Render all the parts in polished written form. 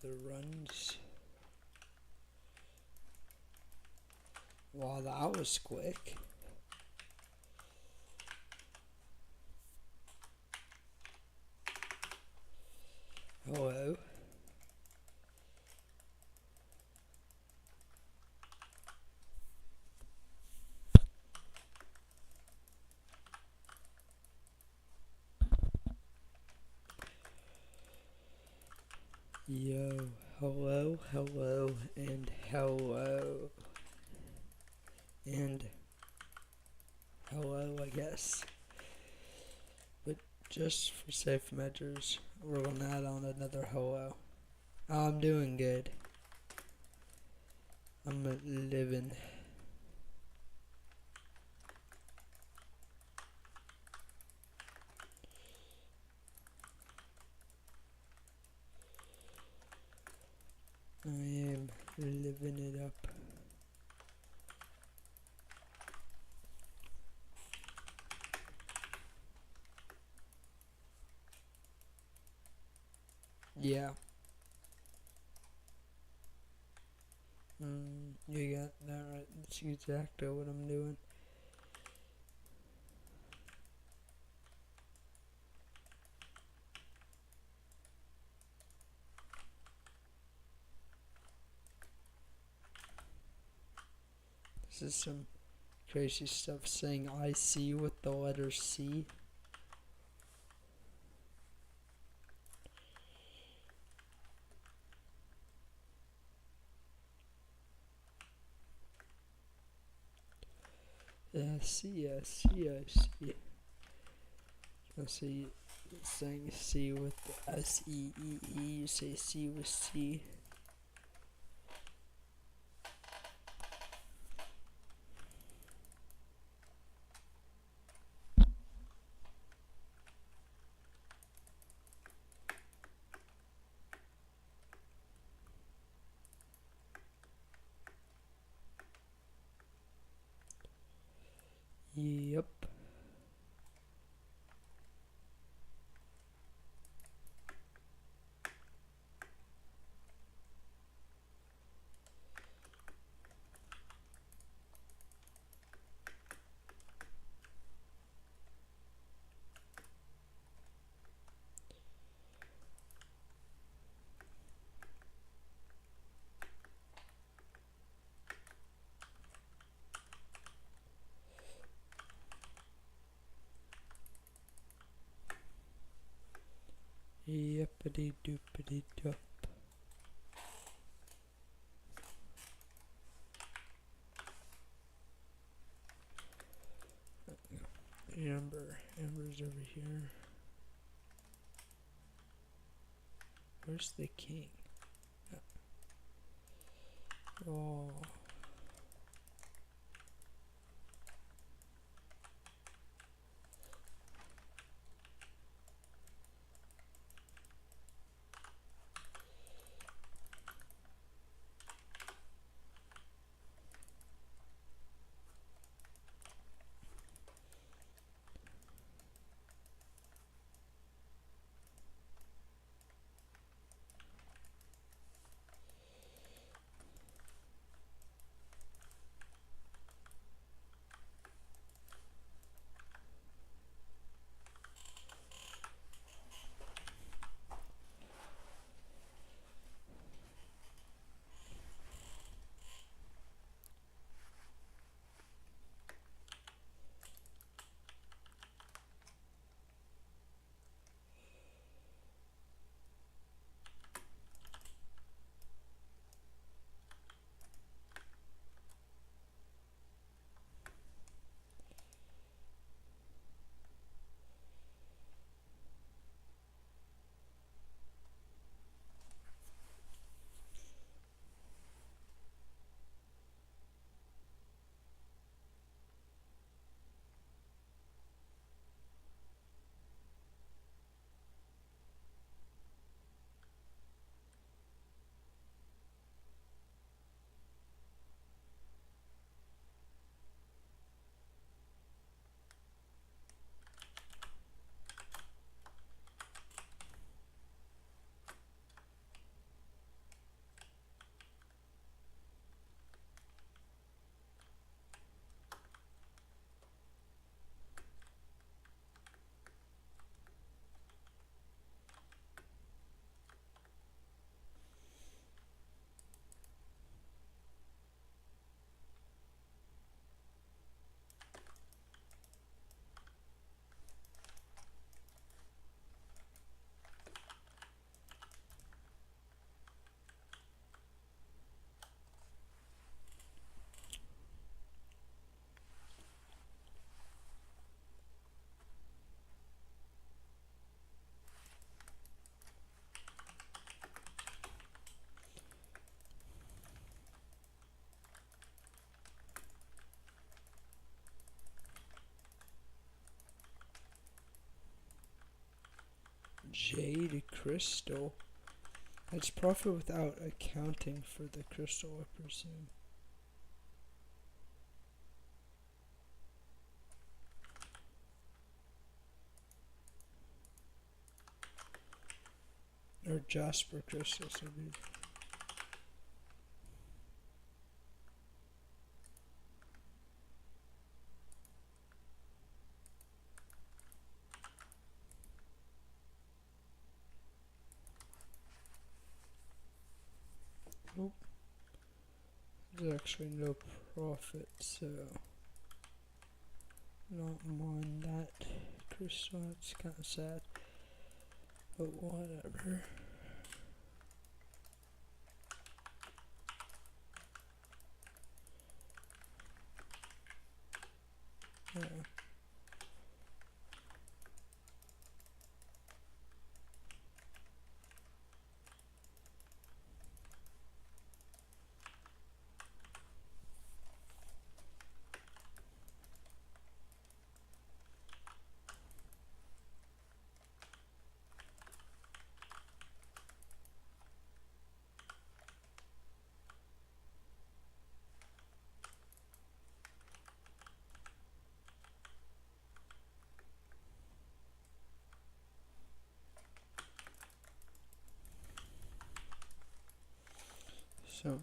other runs. Wow, that was quick. Hello. Yo, hello, hello, and hello. And hello, I guess. But just for safe measures, we're gonna add on another hello. I'm doing good. I'm living. I am living it up. Yeah. You got that right. That's exactly what I'm doing. This is some crazy stuff saying I see with the letter C. C, S, C, S, C. I see saying C with the S, E, E, E. You say C with C. Yep. Yepity doopity dup. Amber's over here. Where's the king? Oh. Jade crystal. That's profit without accounting for the crystal, I presume. Or jasper crystals, I mean. Nope. There's actually no profit, so not mine that crystal. It's kind of sad, but whatever. Yeah. Some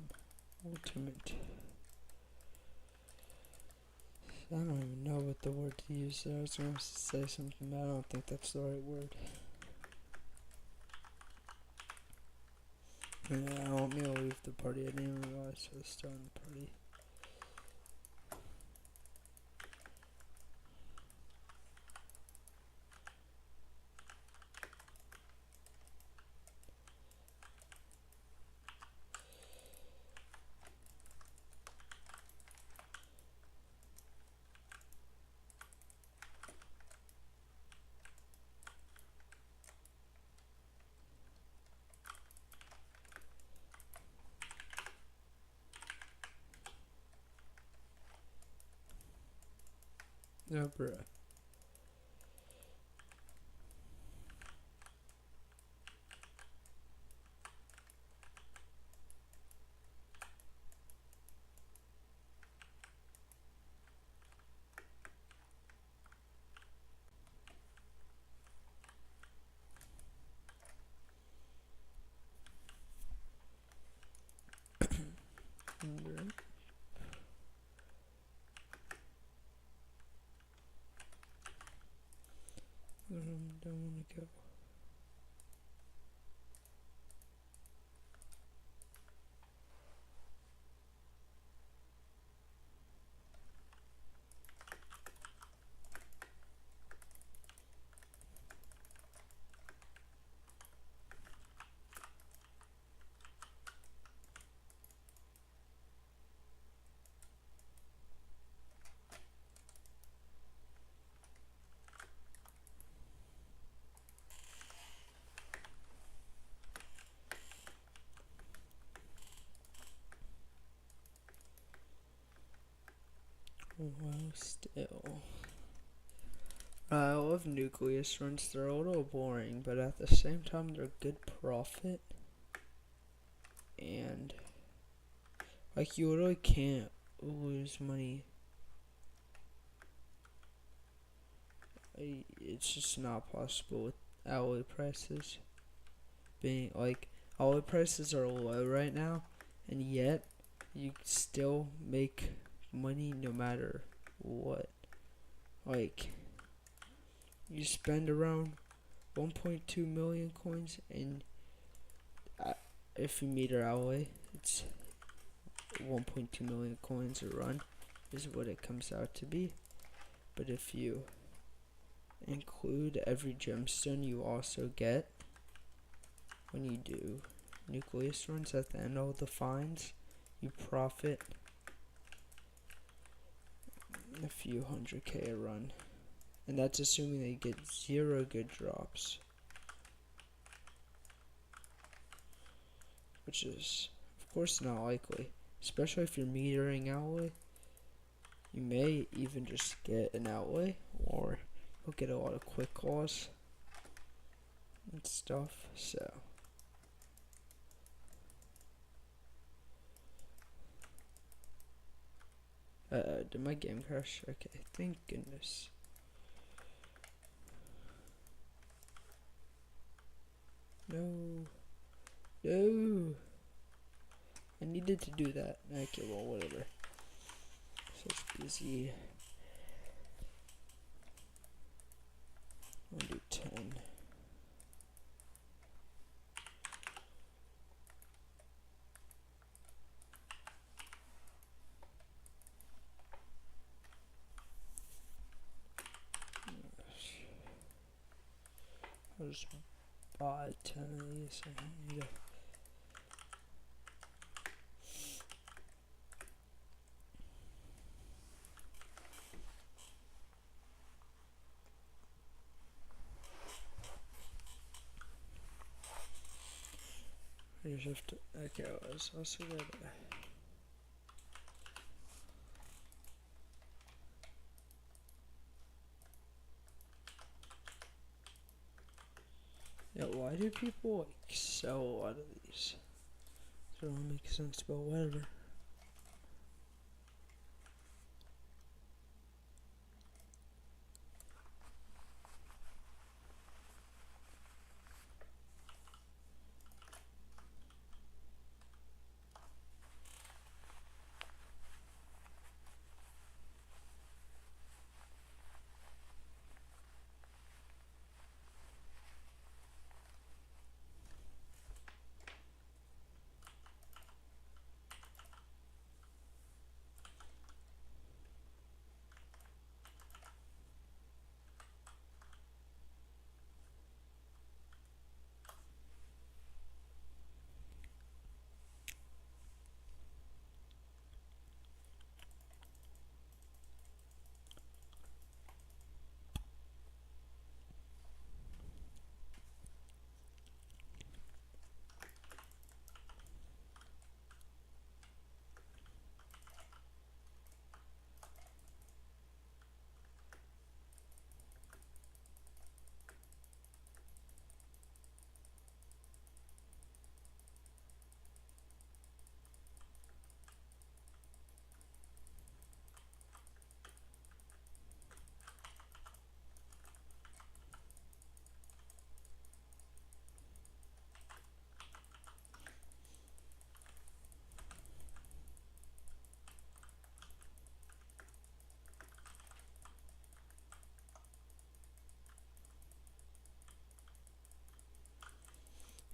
ultimate. I don't even know what the word to use there. I was going to say something, but I don't think that's the right word. Yeah, I want me to leave the party. I didn't even realize I was starting the party. No, bruh. Alright. Don't want to go. Well, still. I love nucleus runs. They're a little boring, but at the same time, they're good profit. And, like, you literally can't lose money. It's just not possible with alloy prices being, like, alloy prices are low right now, and yet, you still make money no matter what. Like, you spend around 1.2 million coins, and if you meter alloy, it's 1.2 million coins a run is what it comes out to be. But if you include every gemstone you also get when you do nucleus runs at the end of the finds, you profit a few 100k a run, and that's assuming they get 0 good drops, which is of course not likely, especially if you're metering alloy. You may even just get an alloy, or you'll get a lot of quick calls. and stuff. So did my game crash? Okay, thank goodness. No. I needed to do that. Okay, well, whatever. So it's busy. I'll do 10. I'll just buy 10 of these. I don't need to. I just have to. Okay, I was also gonna. Yeah, why do people like sell a lot of these? It don't make sense, but whatever.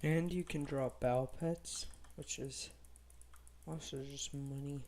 And you can drop battle pets, which is also just money.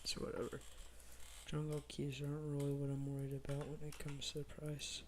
So whatever. Jungle keys aren't really what I'm worried about when it comes to the price.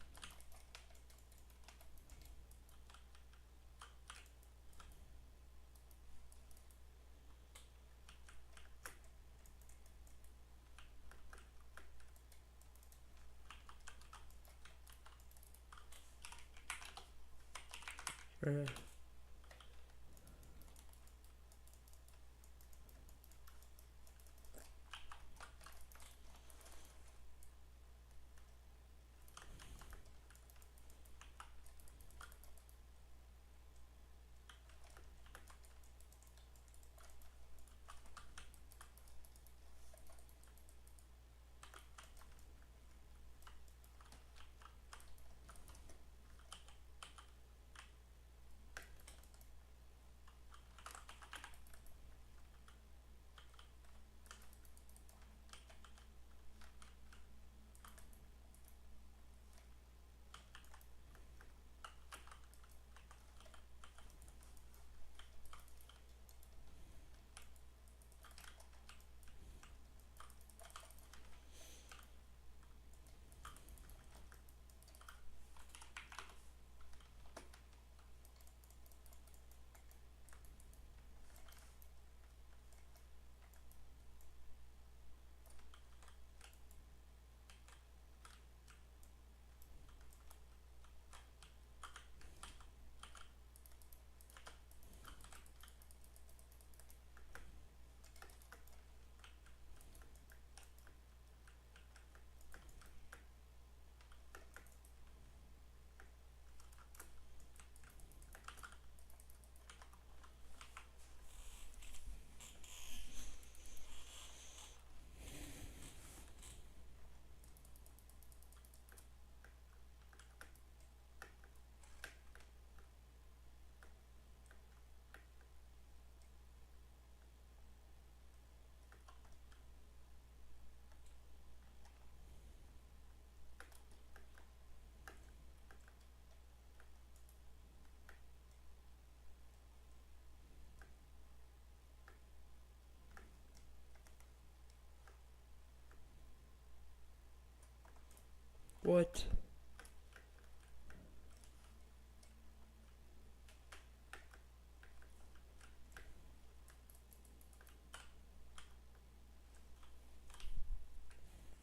What?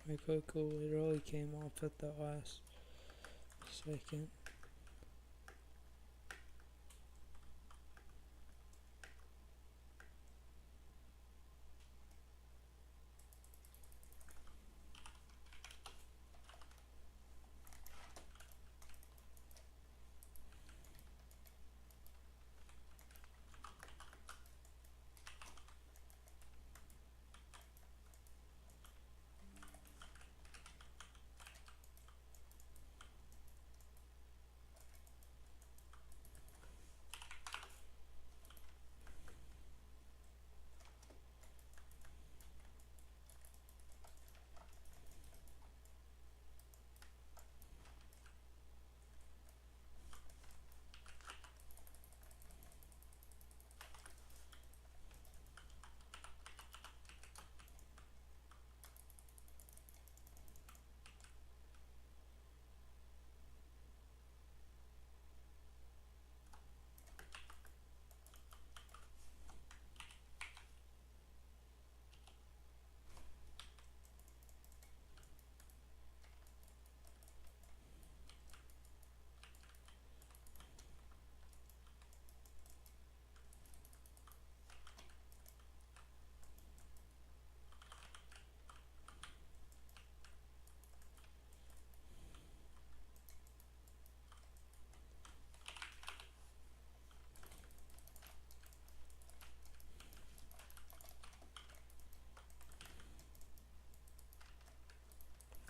My cocoa literally came off at the last second.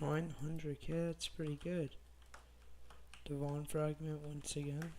$900K, that's pretty good. Devon fragment once again.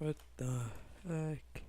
What the heck?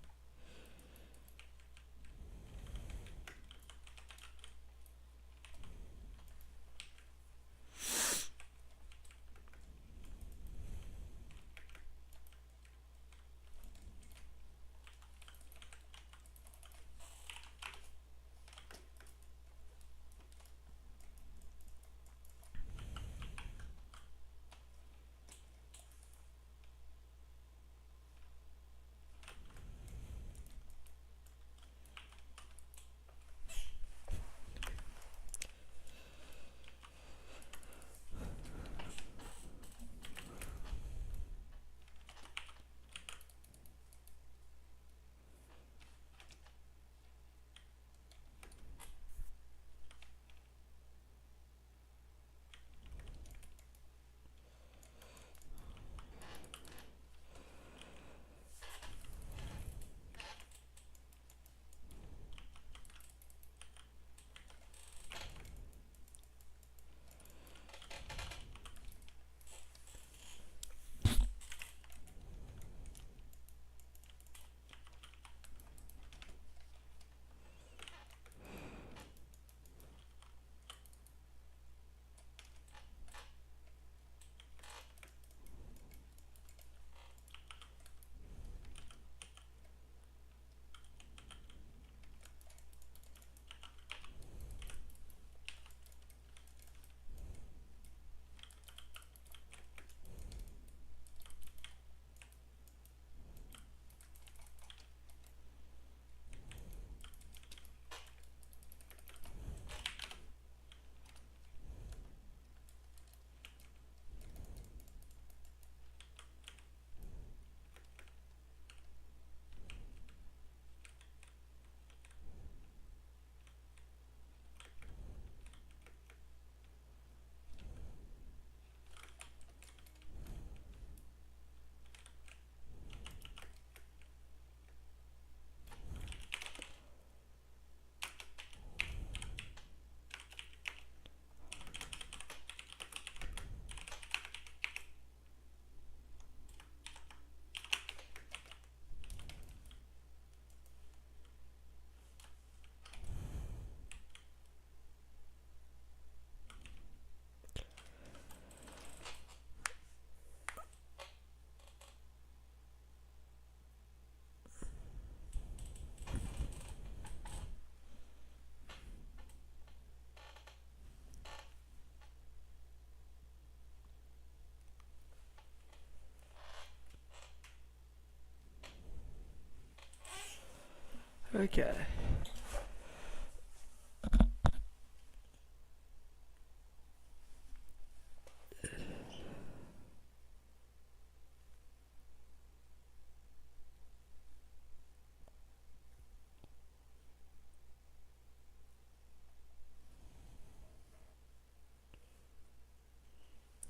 Okay.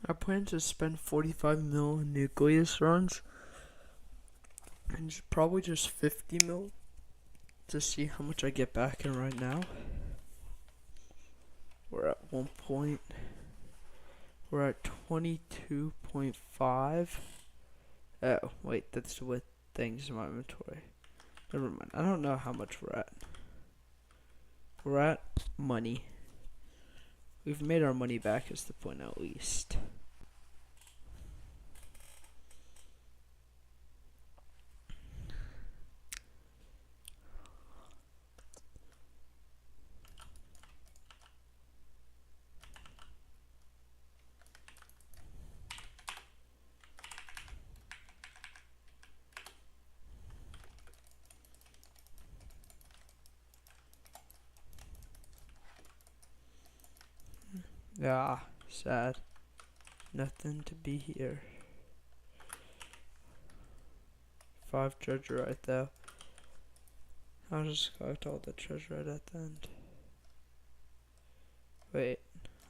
I plan to spend 45 mil in nucleus runs and probably just 50 mil to see how much I get back in right now. We're at 1 point. We're at 22.5. Oh, wait, that's with things in my inventory. Never mind. I don't know how much we're at. We're at money. We've made our money back is the point at least. Yeah, sad. Nothing to be here. 5 treasure right though. I'll just collect all the treasure right at the end. Wait,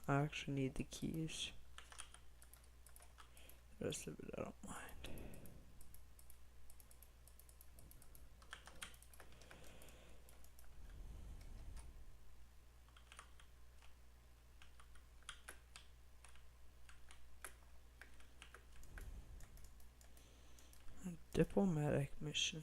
I actually need the keys. The rest of it I don't mind. Diplomatic mission.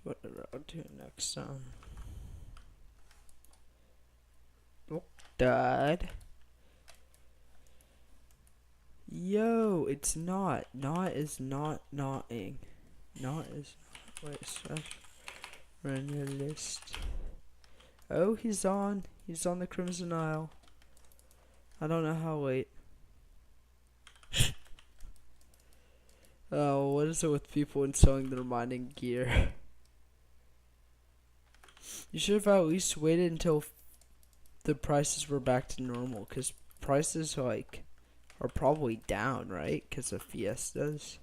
Whatever I'll do next time. Oh, Dad. Yo, it's not. Not is not knotting. Not is not. Wait, slash. Run your list. Oh, he's on. He's on the Crimson Isle. I don't know how late. Oh, what is it with people installing their mining gear? You should have at least waited until the prices were back to normal, because prices like are probably down, right? Because of fiestas.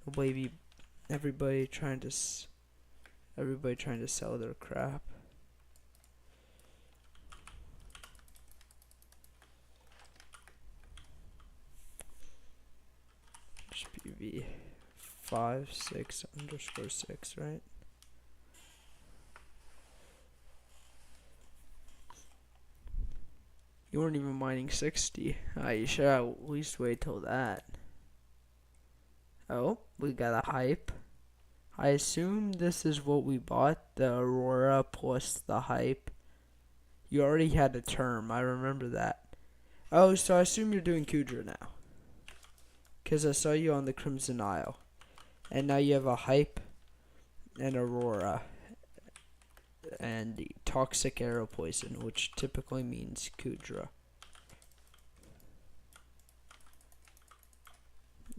Everybody trying to sell their crap. HPV 56_6, right? You weren't even mining 60. You should at least wait till that. Oh, we got a hype. I assume this is what we bought, the Aurora plus the hype. You already had a term, I remember that. Oh, so I assume you're doing Kudra now. Because I saw you on the Crimson Isle. And now you have a hype and Aurora. And the toxic arrow poison, which typically means Kudra.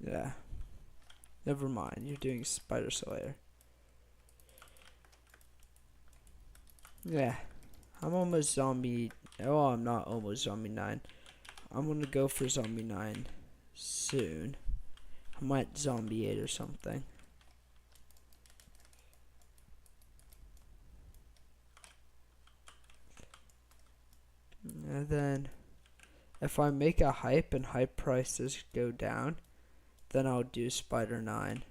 Yeah. Never mind, you're doing Spider Slayer. Yeah, I'm almost zombie. Oh, I'm not almost zombie 9. I'm gonna go for zombie 9 soon. I might zombie 8 or something. And then if I make a hype and hype prices go down, then I'll do spider 9.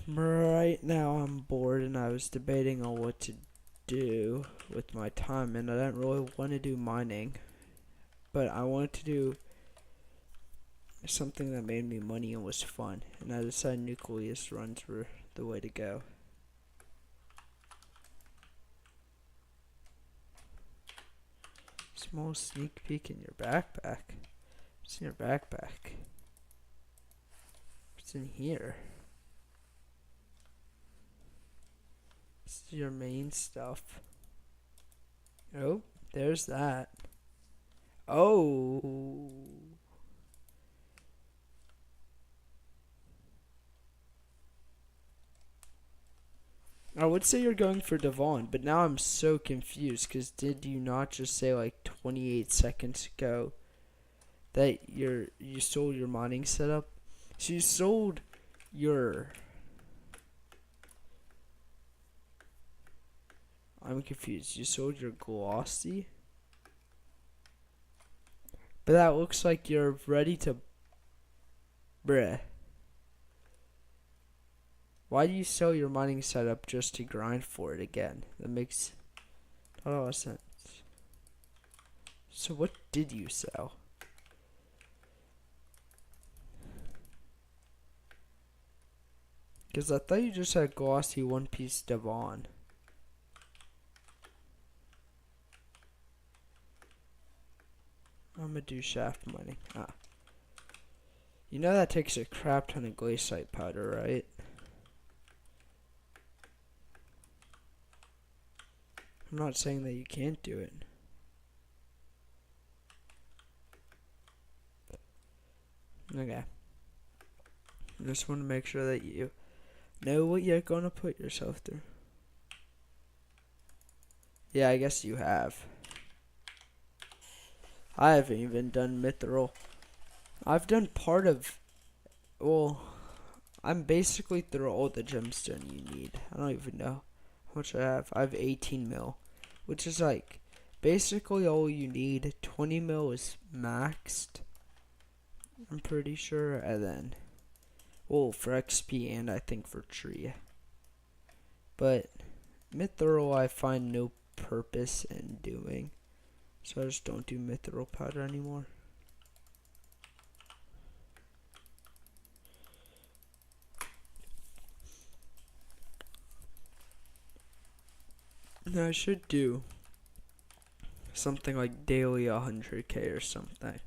Right now I'm bored and I was debating on what to do with my time, and I didn't really want to do mining, but I wanted to do something that made me money and was fun, and I decided nucleus runs were the way to go. Small sneak peek in your backpack. What's in your backpack? What's in here? This is your main stuff. Oh, there's that. Oh. I would say you're going for Devon, but now I'm so confused because did you not just say like 28 seconds ago that you sold your mining setup? So you sold your... I'm confused. You sold your glossy? But that looks like you're ready to... Bruh. Why do you sell your mining setup just to grind for it again? That makes not a lot of sense. So what did you sell? Because I thought you just had glossy one piece Devon. I'm gonna do shaft mining. You know that takes a crap ton of glaciite powder, right? I'm not saying that you can't do it. Okay. I just want to make sure that you know what you're gonna put yourself through. Yeah, I guess you have. I haven't even done mithril. I've done part of... Well, I'm basically through all the gemstone you need. I don't even know how much I have. I have 18 mil, which is like basically all you need. 20 mil is maxed, I'm pretty sure, and then, well, for XP and I think for tree. But mithril I find no purpose in doing, so I just don't do mithril powder anymore. No, I should do something like daily 100k or something.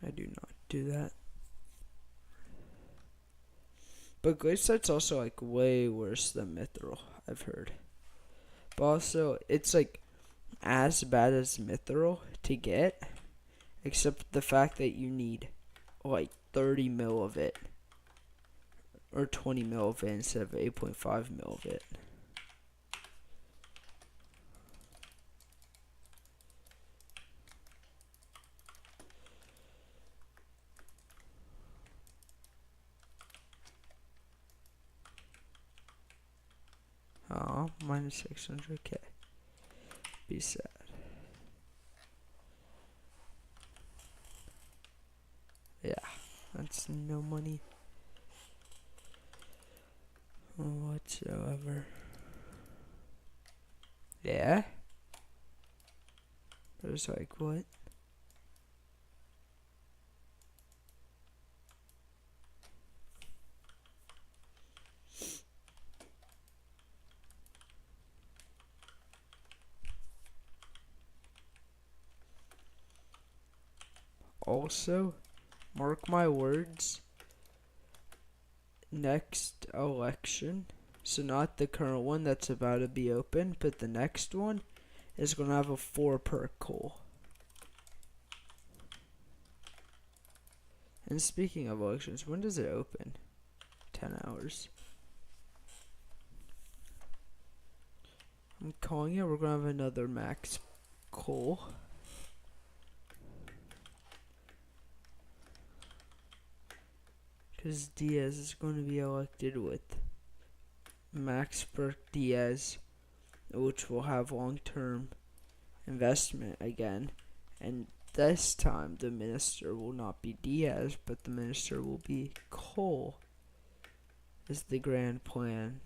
I do not do that. But glaciite's also like way worse than mithril, I've heard. But also, it's like as bad as mithril to get, except the fact that you need like 30 mil of it, or 20 mil of it instead of 8.5 mil of it. Oh, minus 600k. Be sad. Yeah, that's no money whatsoever. Yeah? It was like, what? also, mark my words, next election, so not the current one that's about to be open, but the next one is going to have a 4 perk coal. And speaking of elections, when does it open? 10 hours. I'm calling it, we're going to have another max coal. Because Diaz is going to be elected with Max Perk Diaz, which will have long-term investment again. And this time the minister will not be Diaz, but the minister will be Cole, is the grand plan.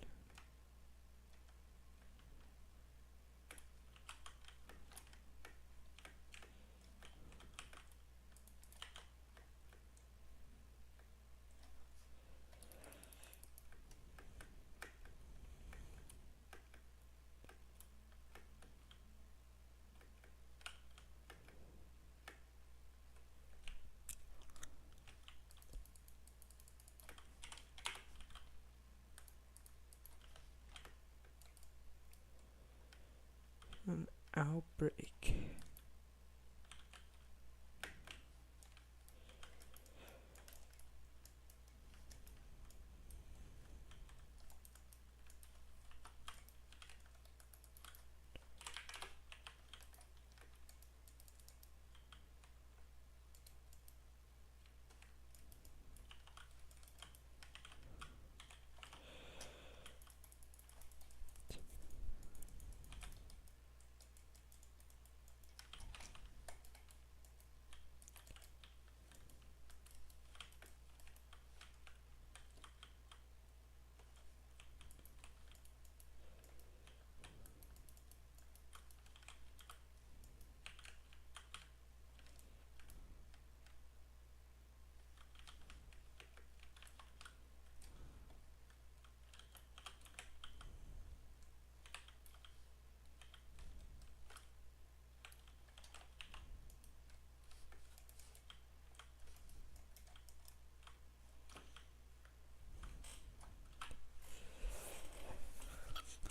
An outbreak.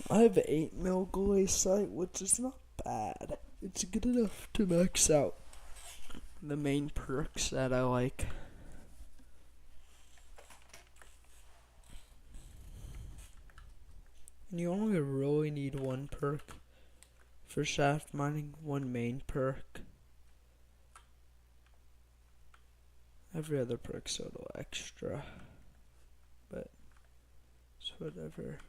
I have 8 mil glaze sight, which is not bad. It's good enough to max out the main perks that I like. And you only really need 1 perk for shaft mining, 1 main perk. Every other perk's a little extra, but it's whatever.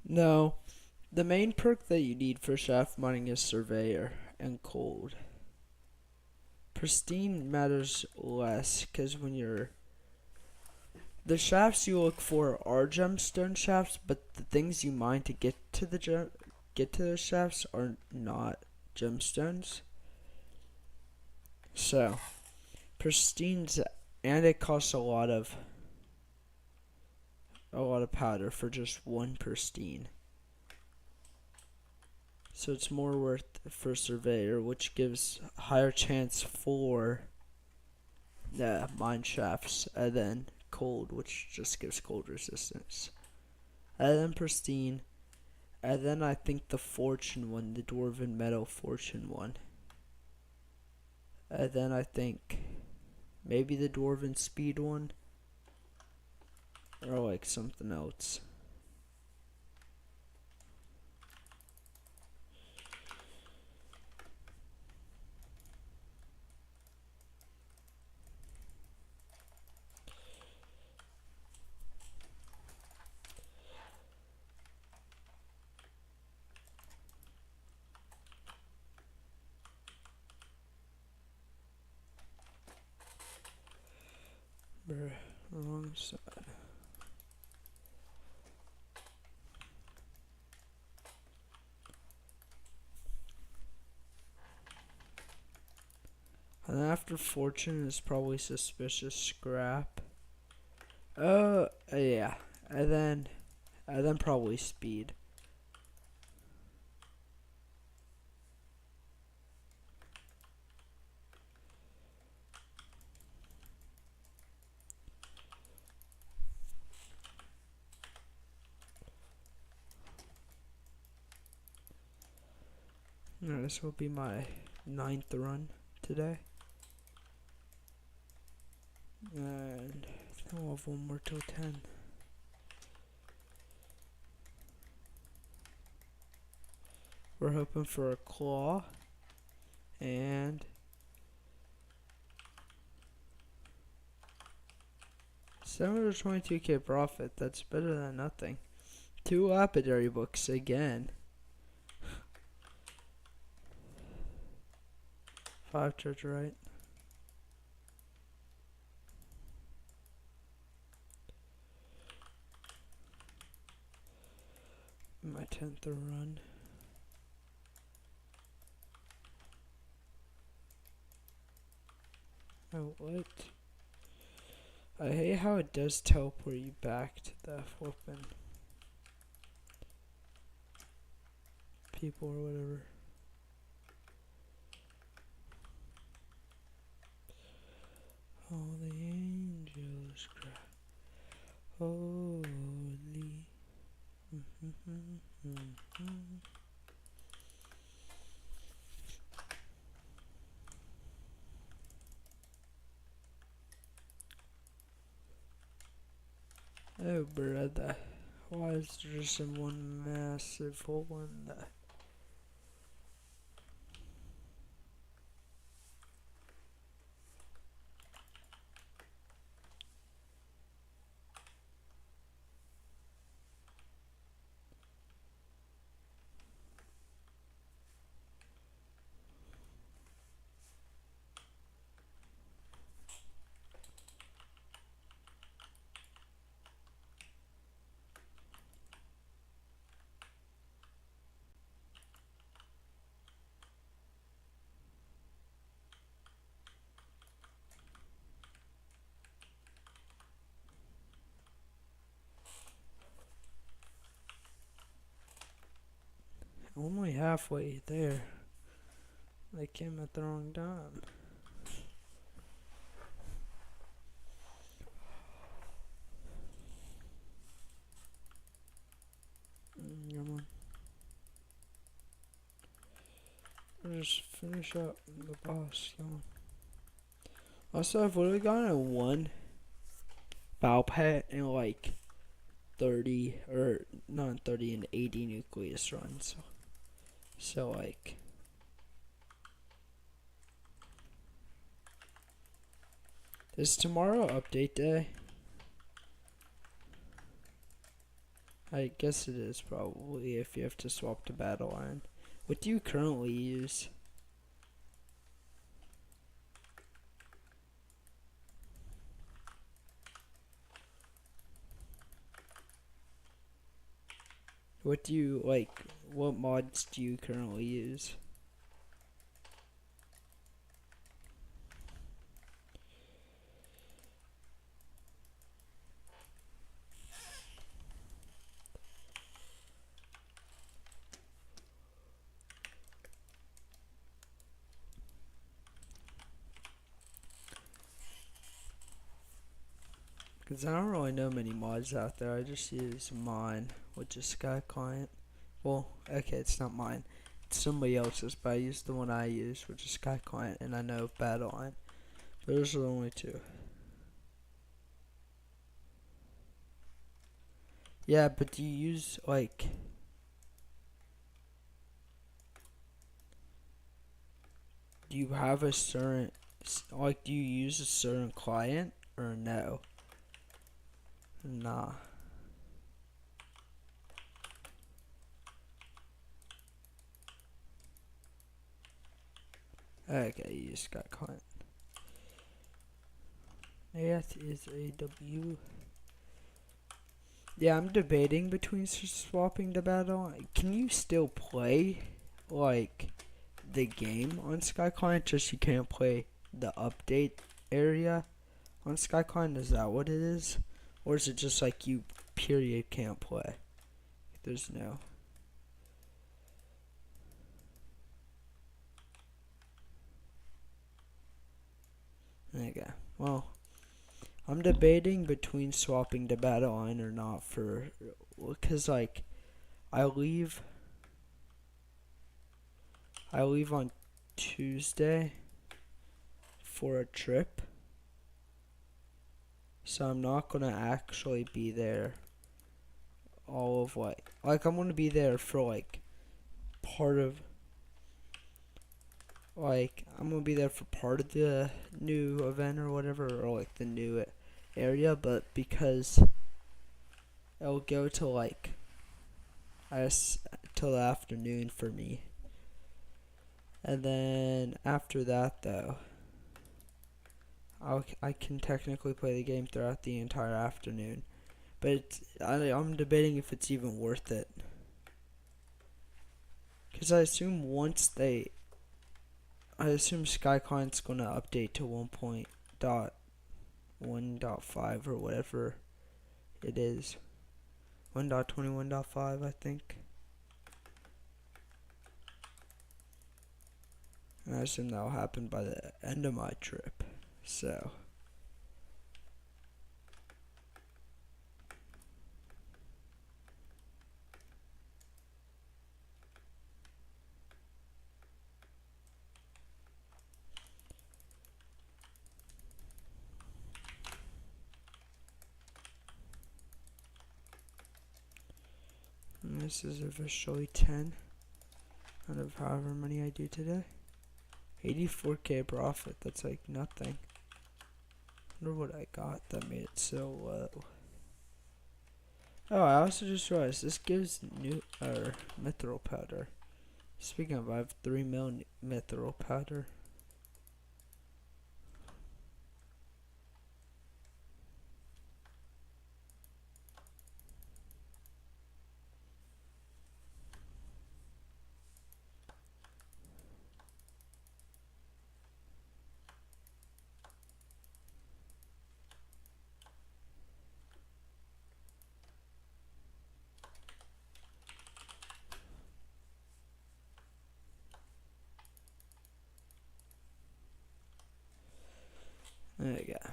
No, the main perk that you need for shaft mining is Surveyor and Cold. Pristine matters less, because when you're... The shafts you look for are gemstone shafts, but the things you mine to get to the shafts are not gemstones. So, pristine's, and it costs a lot of powder for just 1 pristine. So it's more worth for Surveyor, which gives higher chance for the mine shafts, and then Cold, which just gives cold resistance. And then Pristine, and then I think the Fortune one, the Dwarven Metal Fortune one. And then I think maybe the Dwarven Speed one, or like something else. Bruh. So, and after fortune is probably suspicious scrap. Yeah, and then probably speed. This will be my 9th run today. And then we'll have one more till 10. We're hoping for a claw. And 722k profit. That's better than nothing. 2 lapidary books again. 5 treasure. My 10th run. Oh, what? I hate how it does teleport you back to the weapon. People or whatever. All the angels cry. Holy. Oh, brother. Why is there just one massive hole in the... Only halfway there. They came at the wrong time. Come on. Just finish up the boss. Come on. Also, I've literally gotten a 1 bow pet in like 30 or not 30 and 80 nucleus runs. So like. Is tomorrow update day? I guess it is probably if you have to swap to battle iron. What do you currently use? What do you like? What mods do you currently use? Because I don't really know many mods out there. I just use mine, which is Sky Client. Well, okay, it's not mine. It's somebody else's, but I use the one I use, which is Sky Client, and I know Battle Line. Those are the only 2. Yeah, but do you use, like... Do you have a certain... Like, do you use a certain client, or no? Nah. Okay, you just got client. That is a W. Yeah, I'm debating between swapping to battle. Can you still play like the game on Sky Client? Just you can't play the update area on Sky Client. Is that what it is, or is it just like you period can't play? There's no. Okay. Well, I'm debating between swapping to battle line or not for, cause like I leave on Tuesday for a trip, so I'm not gonna actually be there all of like I'm gonna be there for like part of I'm gonna be there for part of the new event or whatever, or like the new area, but because it'll go to like till the afternoon for me, and then after that though I can technically play the game throughout the entire afternoon, but I'm debating if it's even worth it, because I assume Sky Client's gonna update to 1.1.5 or whatever it is. 1.21.5, I think. And I assume that'll happen by the end of my trip. So. And this is officially 10 out of however many I do today. 84k profit, that's like nothing. I wonder what I got that made it so low. Oh, I also just realized this gives mithril powder. Speaking of, I have 3 mil mithril powder. There you go.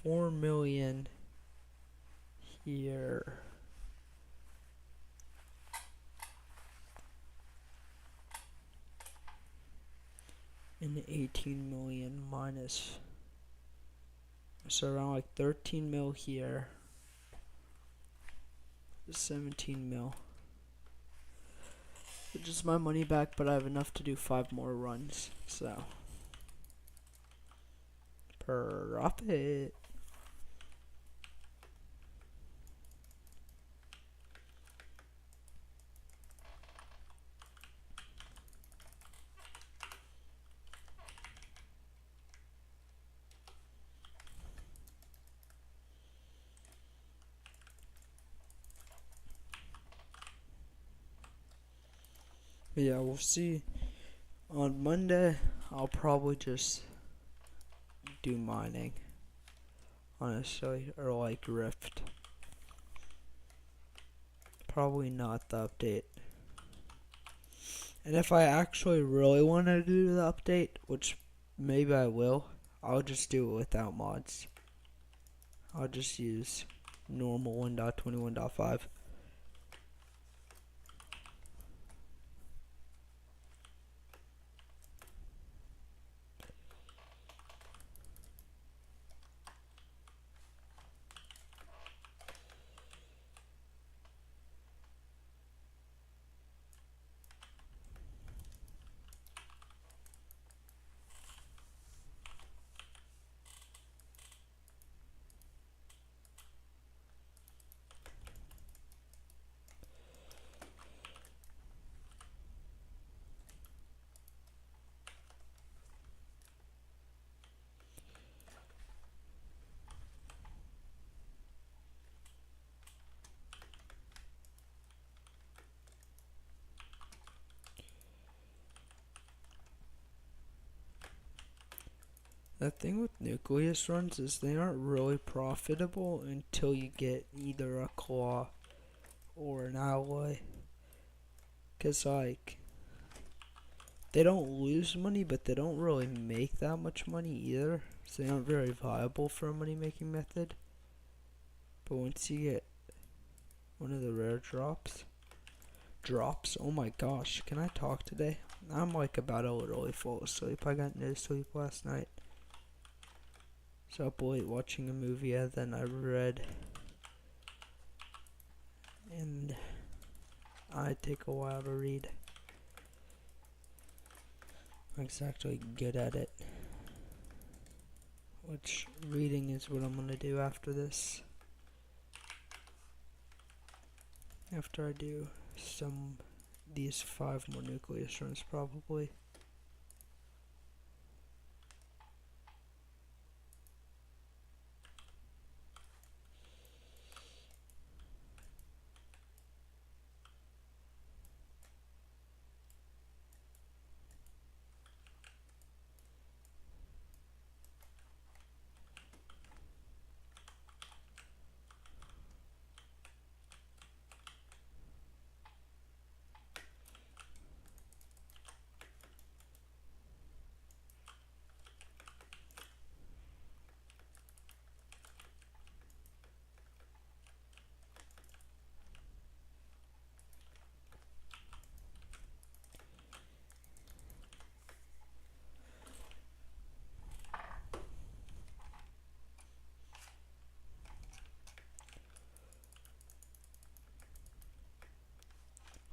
$4 million here. And 18 million minus, so around like 13 mil here. 17 mil. Which is my money back, but I have enough to do 5 more runs, so profit. But yeah, we'll see. On Monday, I'll probably just do mining, honestly, or like Rift. Probably not the update. And if I actually really want to do the update, which maybe I will, I'll just do it without mods. I'll just use normal 1.21.5. The thing with nucleus runs is they aren't really profitable until you get either a claw or an alloy. Cause like, they don't lose money, but they don't really make that much money either. So they aren't very viable for a money making method. But once you get one of the rare drops, oh my gosh, can I talk today? I'm like about to literally fall asleep. I got no sleep last night. So up late watching a movie and then I read. And I take a while to read. I'm exactly good at it. Which reading is what I'm gonna do after this. After I do these 5 more nucleus runs probably.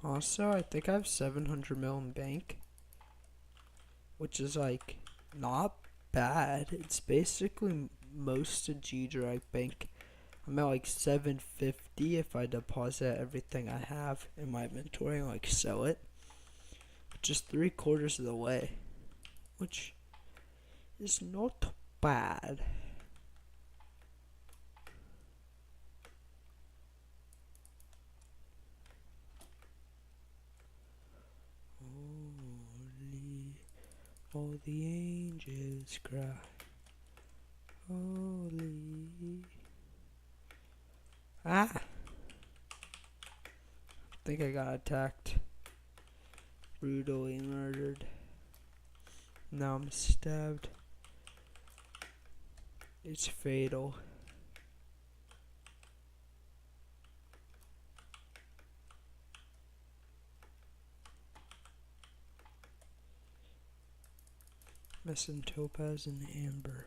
Also, I think I have 700 mil in bank, which is like not bad. It's basically most of G-Drag bank. I'm at like 750 if I deposit everything I have in my inventory and like sell it. Just 3/4 of the way, which is not bad. Holy, all the angels cry. Holy. Ah! I think I got attacked. Brutally murdered. Now I'm stabbed. It's fatal. Missing topaz and amber.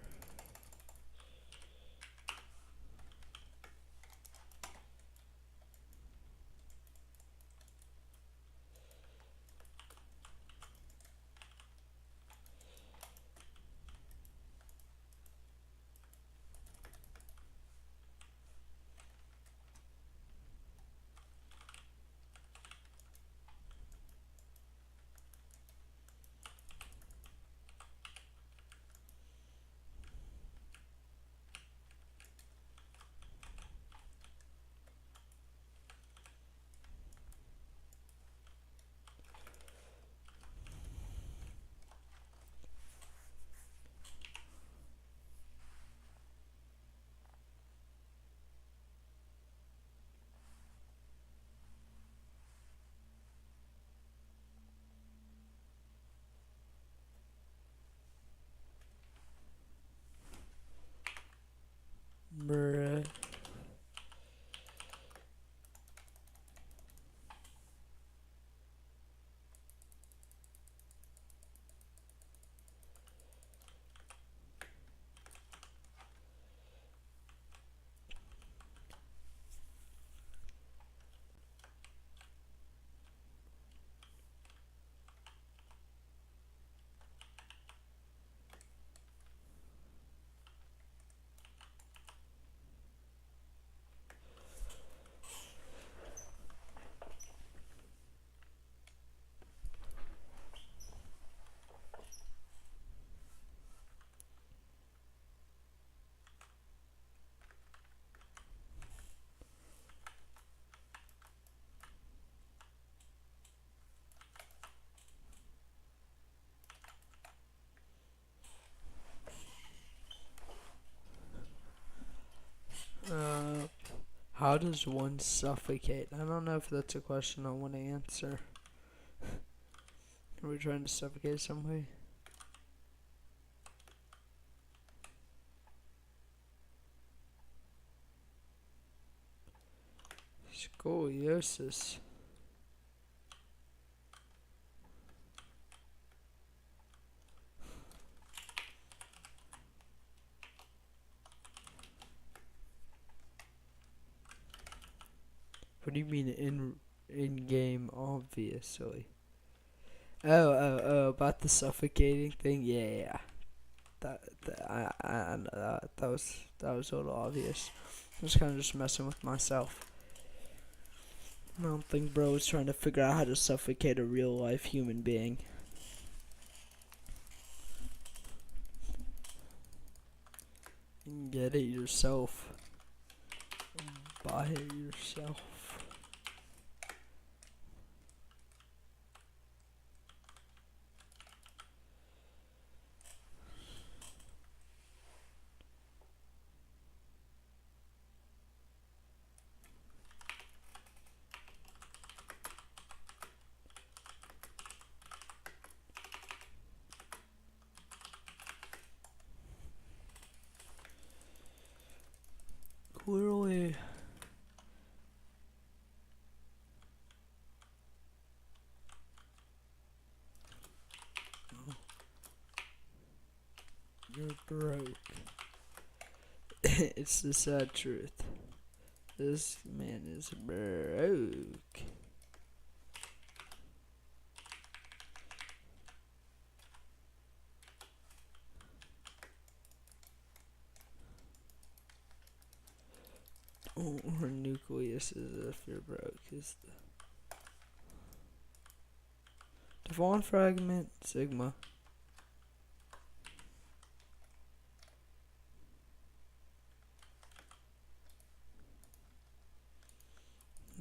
How does one suffocate? I don't know if that's a question I want to answer. Are we trying to suffocate somebody? Scoliosis. What do you mean in game? Obviously. Oh, about the suffocating thing. Yeah. I know that was a little obvious. I was kind of just messing with myself. I don't think bro was trying to figure out how to suffocate a real life human being. You can get it yourself. Buy it yourself. Clearly. You're broke. It's the sad truth. This man is broke. Or nucleus is if you're broke. Is the Devon fragment sigma.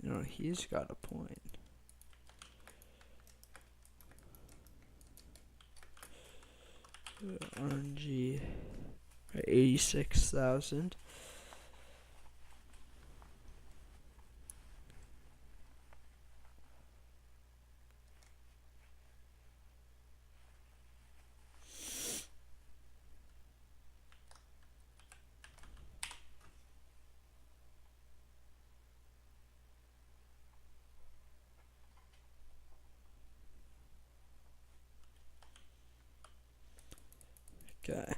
No, he's got a point. RNG 86,000. Okay.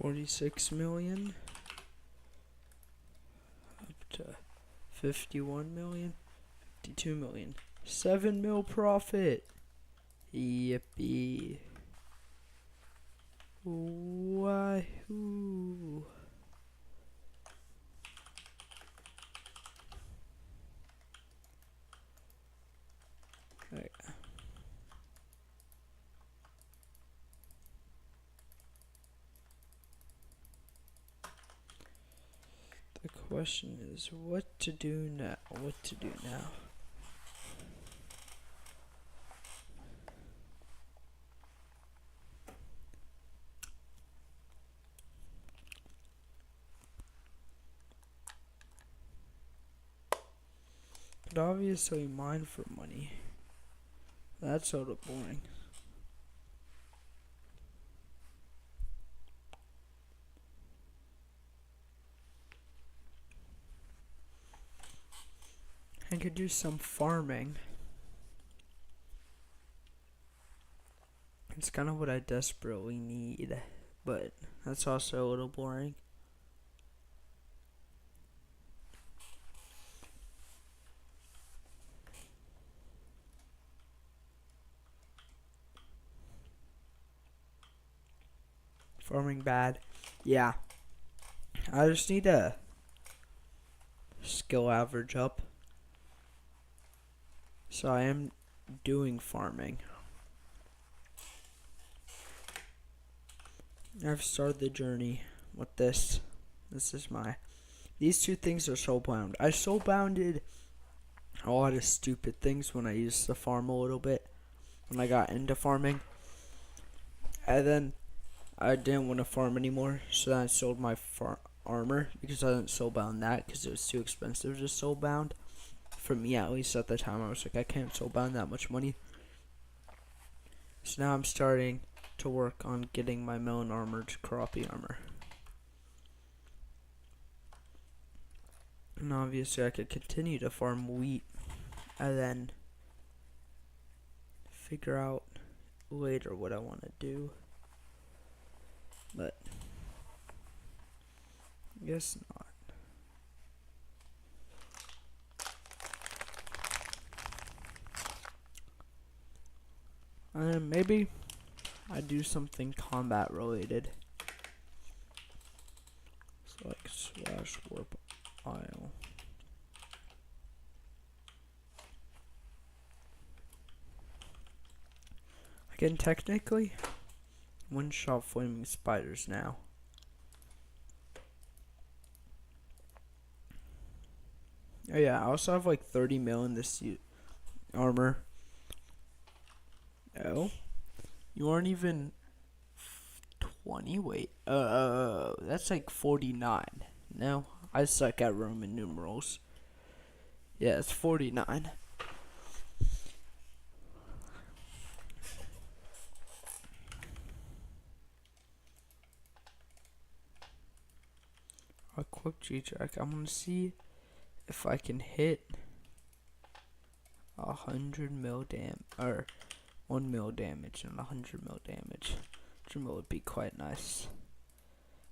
$46 million up to 51 million, 52 million, 7 mil profit. Yippee! Wahoo! Right. The question is what to do now. What to do now? But obviously mine for money. That's sort of boring. I could do some farming. It's kind of what I desperately need, but that's also a little boring. Farming bad. Yeah. I just need a skill average up. So I am doing farming. I've started the journey with this. This is these two things are soul bound. I soul bounded a lot of stupid things when I used to farm a little bit. When I got into farming. And then I didn't want to farm anymore. So then I sold my armor because I didn't soul bound that because it was too expensive to soul bound. For me at least at the time I was like, I can't soul bound that much money. So now I'm starting to work on getting my melon armor to crappie armor. And obviously I could continue to farm wheat and then figure out later what I want to do. But I guess not. And maybe I do something combat related. So like slash warp aisle. I can technically one-shot flaming spiders now. Oh yeah, I also have like 30 mil in this armor. Oh, you aren't even 20. Wait, that's like 49. No, I suck at Roman numerals. Yeah, it's 49. A quick G-check. I'm gonna see if I can hit 100 mil or 1 mil damage and 100 mil damage. 100 mil would be quite nice.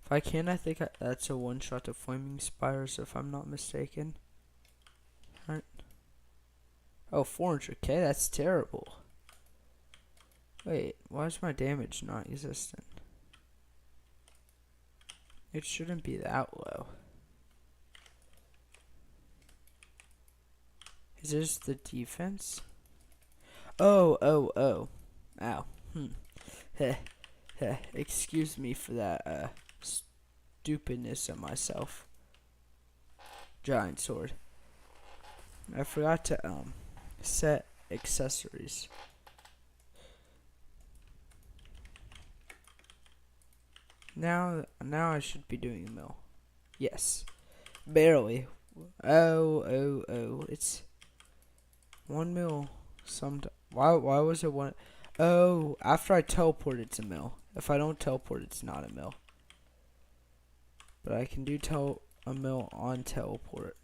If I can, I think that's a one-shot to flaming spires, if I'm not mistaken. Right. Oh, 400k? That's terrible. Wait, why is my damage not existent? It shouldn't be that low. Is this the defense? Oh. Ow. Heh. Excuse me for that stupidness of myself. Giant sword. I forgot to set accessories. Now I should be doing a mill. Yes. Barely. Oh. It's 1 mil why was it 1? Oh, after I teleport it's a mill. If I don't teleport it's not a mill. But I can do a mill on teleport.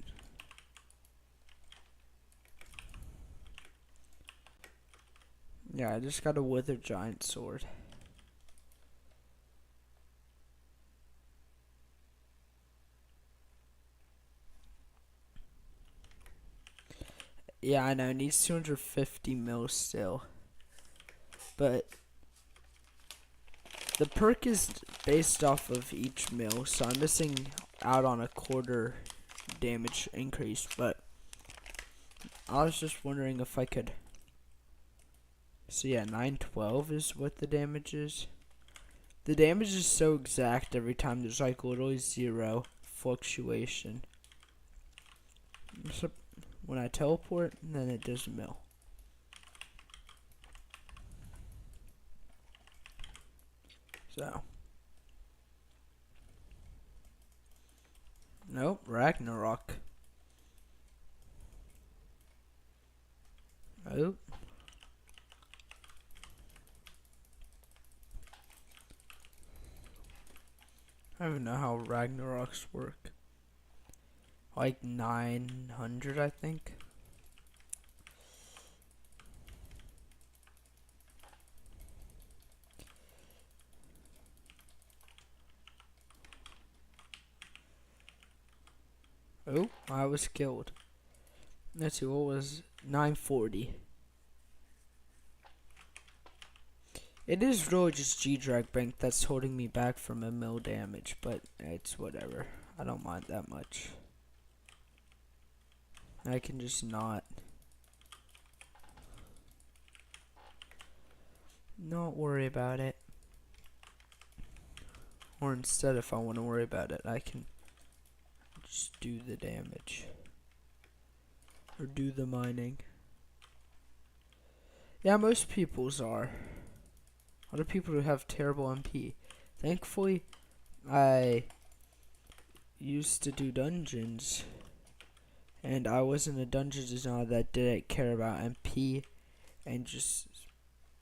Yeah, I just got a withered giant sword. Yeah, I know, it needs 250 mil still. But the perk is based off of each mil, so I'm missing out on a quarter damage increase, but I was just wondering if I could. So yeah, 912 is what the damage is. The damage is so exact every time, there's like literally 0 fluctuation. So when I teleport, then it does a mill. So. Nope, Ragnarok. Nope. I don't even know how Ragnaroks work. Like 900, I think. Oh, I was killed. Let's see, what was 940? It is really just G-Drag Bank that's holding me back from a mill damage, but it's whatever. I don't mind that much. I can just not worry about it. Or instead, if I want to worry about it, I can just do the damage. Or do the mining. Yeah, most people's are. A lot of people who have terrible MP. Thankfully, I used to do dungeons. And I wasn't a dungeon designer that didn't care about MP. And just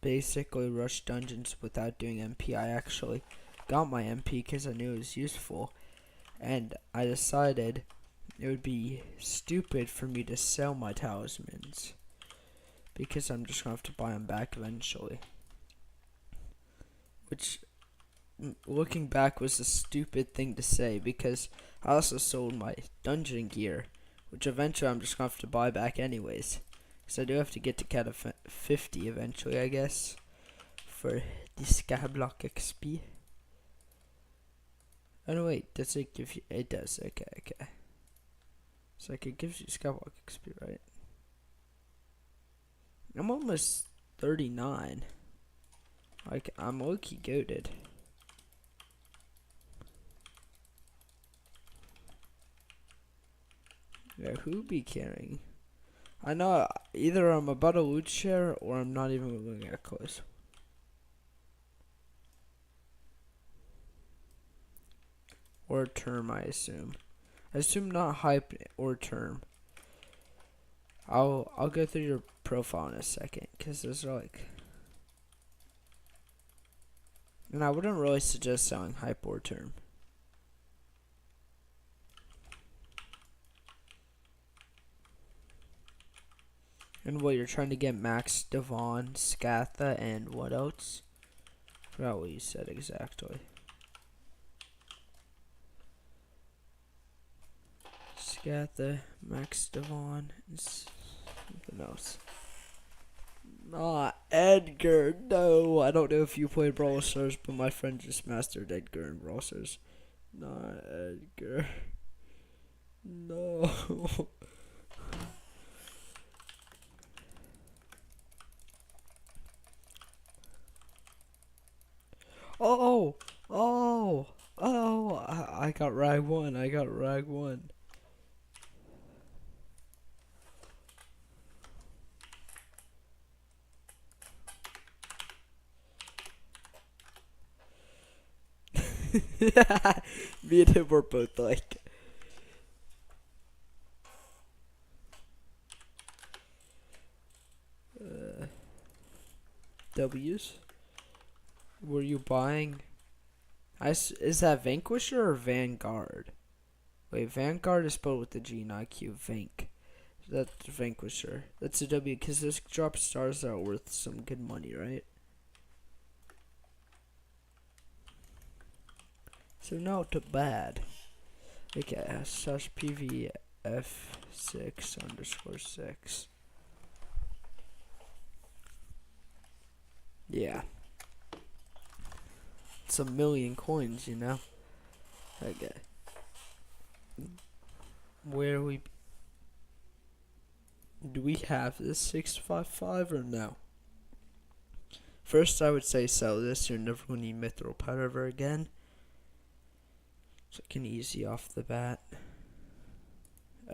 basically rushed dungeons without doing MP. I actually got my MP because I knew it was useful. And I decided it would be stupid for me to sell my talismans, because I'm just going to have to buy them back eventually. Which, looking back, was a stupid thing to say, because I also sold my dungeon gear, which eventually I'm just going to have to buy back anyways. Because I do have to get to cat 50 eventually, I guess, for the skyblock XP. Oh no, wait, does it give you? It does. Okay. So like it gives you skyblock XP, right? I'm almost 39. Like, I'm low-key goated. Yeah, who be carrying? I know either I'm about to loot share or I'm not even going to get close. Or term, I assume. I assume not hype or term. I'll go through your profile in a second, because there's like, and I wouldn't really suggest selling hype or term. And what, you're trying to get Max, Devon, Scatha, and what else? I forgot what you said exactly. Scatha, Max, Devon, and something else. Not Edgar, no. I don't know if you play Brawl Stars, but my friend just mastered Edgar in Brawl Stars. Not Edgar. No. I got rag 1. I got rag 1. Me and him were both like, W's. Were you buying? Is that Vanquisher or Vanguard? Wait, Vanguard is spelled with the G, not Q. Vank. That's Vanquisher. That's a W, because this drops stars that are worth some good money, right? So not too bad. Okay, slash PVF6 _ 6. Yeah. It's a million coins, you know? Okay. Where do we have this 655 or no? First, I would say sell this. You're never going to need mithril powder ever again. So I can easy off the bat.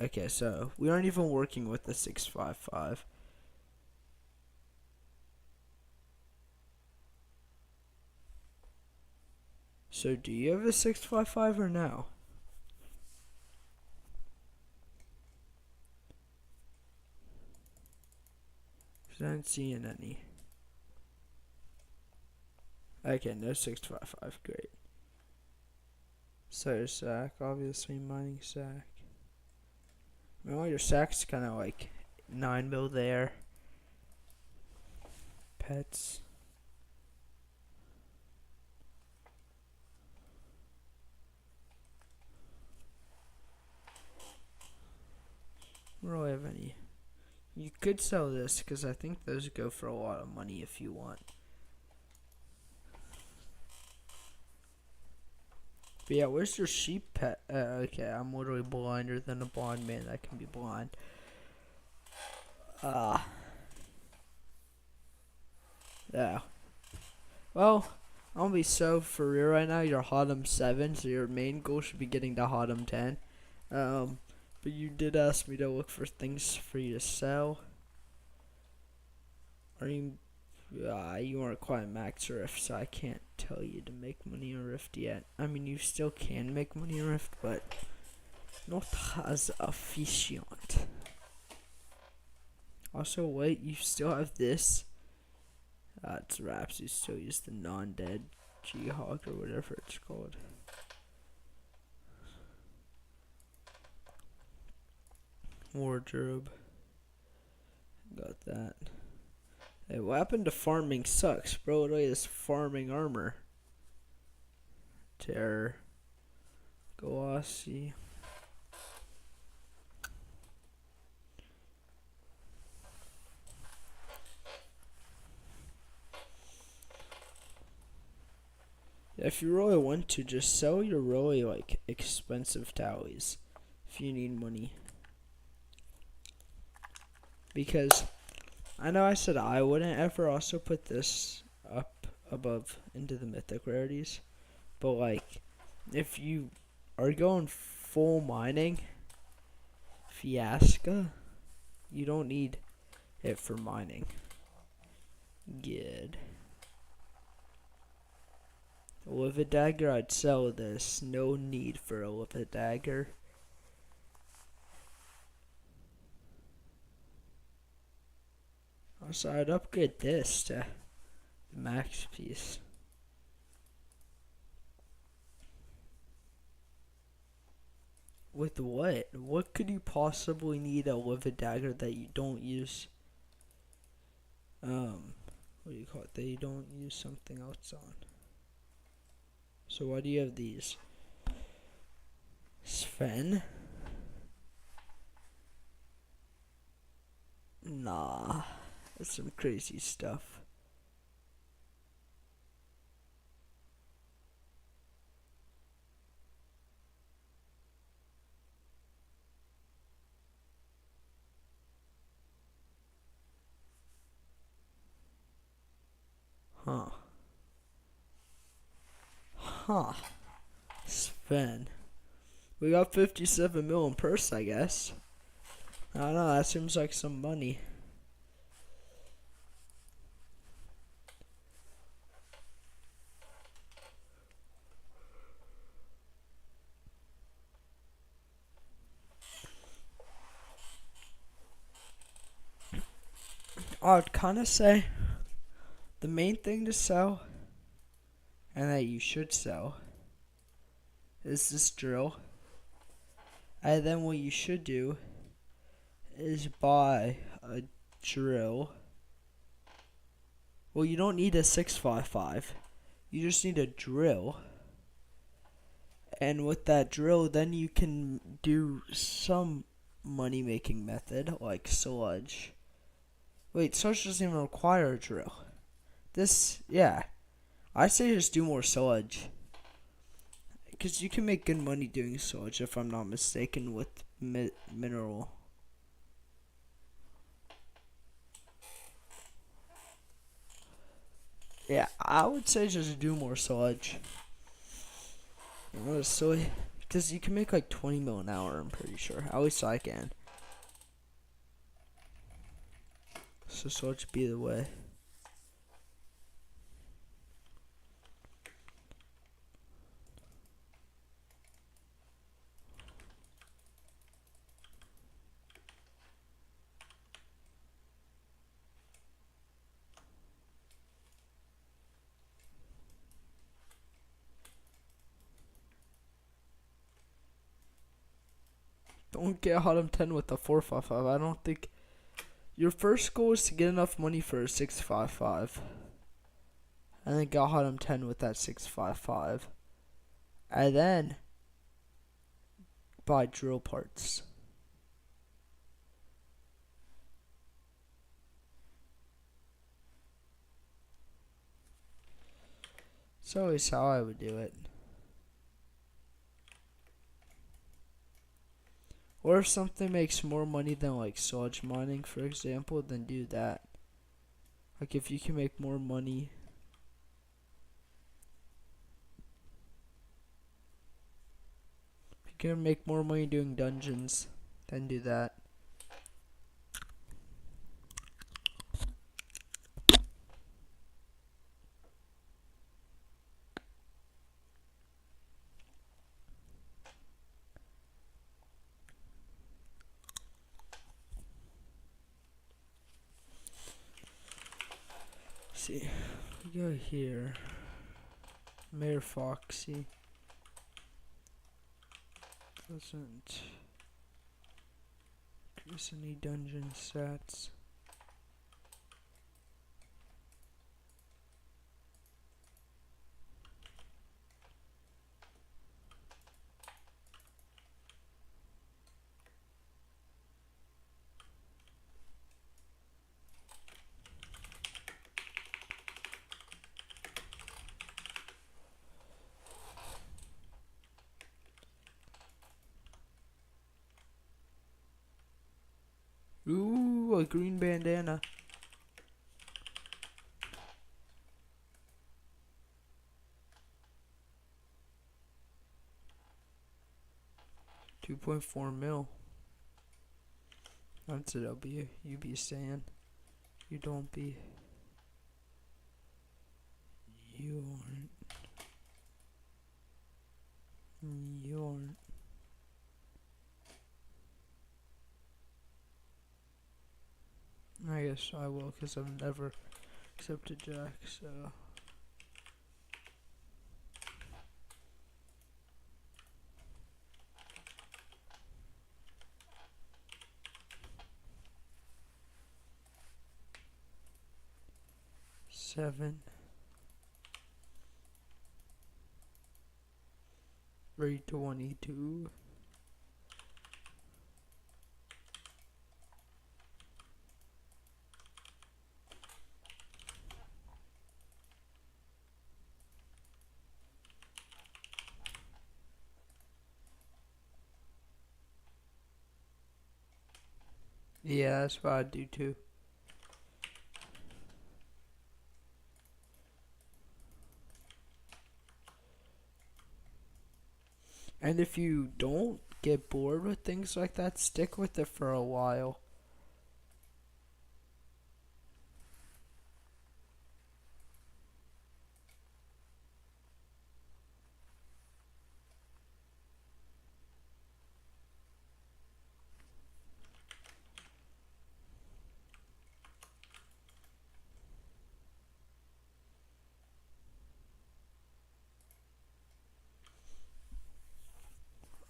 Okay, so we aren't even working with the 655. So do you have a 655 or no? Cause I aren't seeing any. Okay, no 655, great. So sack, obviously mining sack. I mean, all your sacks kind of like 9 mil there. Pets. I don't really have any. You could sell this because I think those go for a lot of money if you want. But yeah, where's your sheep pet? Okay, I'm literally blinder than a blind man that can be blind. Yeah. Well, I'm gonna be so for real right now. You're Hotum 7, so your main goal should be getting to Hotum 10. But you did ask me to look for things for you to sell. Are you? You aren't quite max Rift, so I can't tell you to make money in Rift yet. I mean, you still can make money in Rift, but not as efficient. Also, wait, you still have this. It's Raps. You still use the non-dead G-Hawk or whatever it's called. Wardrobe. Got that. Hey, what happened to farming sucks, bro? Look at this farming armor. Terror. Glossy. If you really want to, just sell your really like expensive tallies if you need money. Because I know I said I wouldn't ever also put this up above into the mythic rarities, but like if you are going full mining fiasco, you don't need it for mining. Good. Livid dagger, I'd sell this. No need for a livid dagger. Also, I'd upgrade this to the max piece. With what? What could you possibly need a livid dagger that you don't use? What do you call it? That you don't use something else on. So why do you have these? Sven? Nah, that's some crazy stuff. Sven. We got 57 mil in purse, I guess. I don't know, that seems like some money. I'd kind of say the main thing to sell, and that you should sell, is this drill. And then what you should do is buy a drill. Well, you don't need a 655. You just need a drill. And with that drill, then you can do some money making method like sludge. Wait, sludge doesn't even require a drill. Yeah. I say just do more sludge. Because you can make good money doing sludge, if I'm not mistaken, with mineral. Yeah, I would say just do more sludge. Honestly, because you can make like 20 mil an hour, I'm pretty sure. At least I can. So sludge be the way. Don't get Hotum 10 with the 455. I don't think. Your first goal is to get enough money for a 655. And then get Hotum 10 with that 655. And then buy drill parts. That's always how I would do it. Or if something makes more money than like sludge mining, for example, then do that. Like if you can make more money. If you can make more money doing dungeons, then do that. See, we go here. Mayor Foxy doesn't increase any dungeon stats. Ooh, a green bandana. $2.4 mil. That's a W. You be saying. You don't be. You aren't. You aren't. I guess I will, because I've never accepted Jack, so. Seven. 322. Yeah, that's what I'd do too. And if you don't get bored with things like that, stick with it for a while.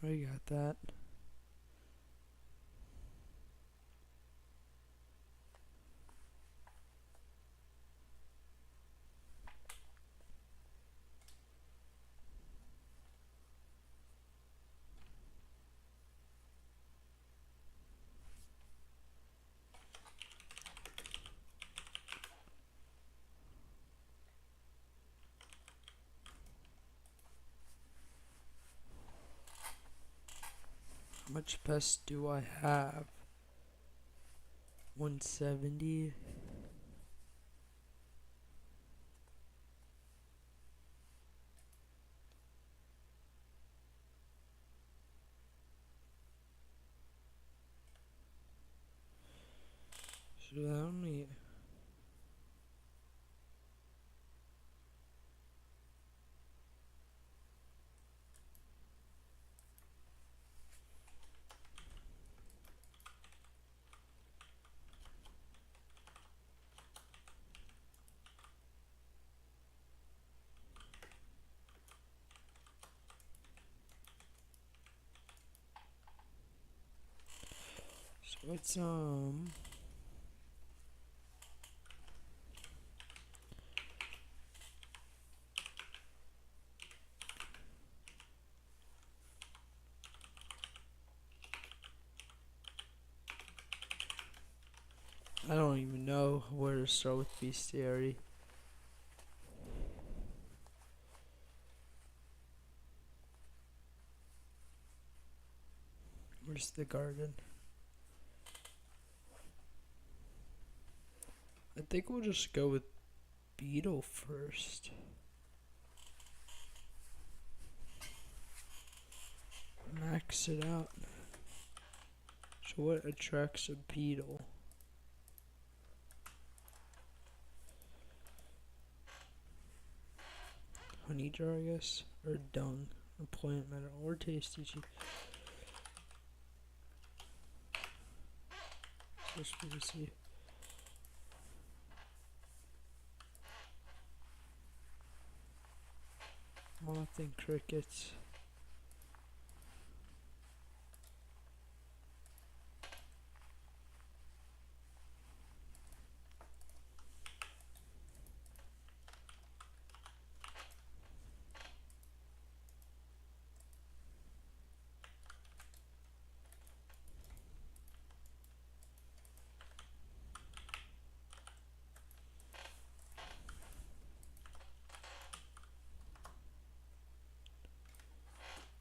I got that. How much pest do I have? 170. Should I only... So it's I don't even know where to start with bestiary. Where's the garden? I think we'll just go with beetle first. Max it out. So what attracts a beetle? Honey jar, I guess, or dung, or plant matter, or tasty cheese. Just for to see. Moth and crickets.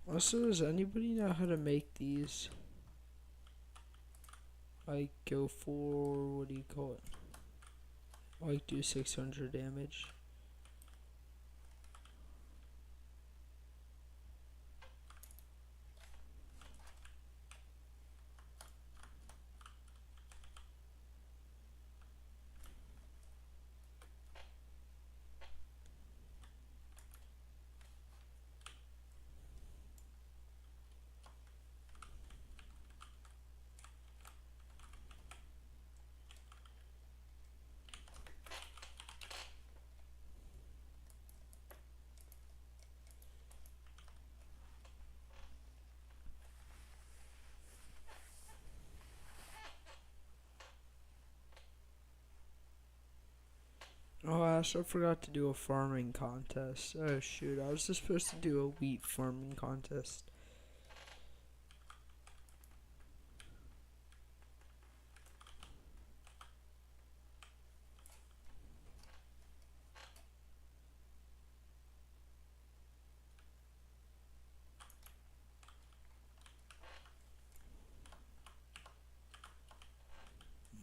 Also, does anybody know how to make these? Like, go for, what do you call it? Like, do 600 damage. Oh, I also forgot to do a farming contest. Oh shoot, I was just supposed to do a wheat farming contest.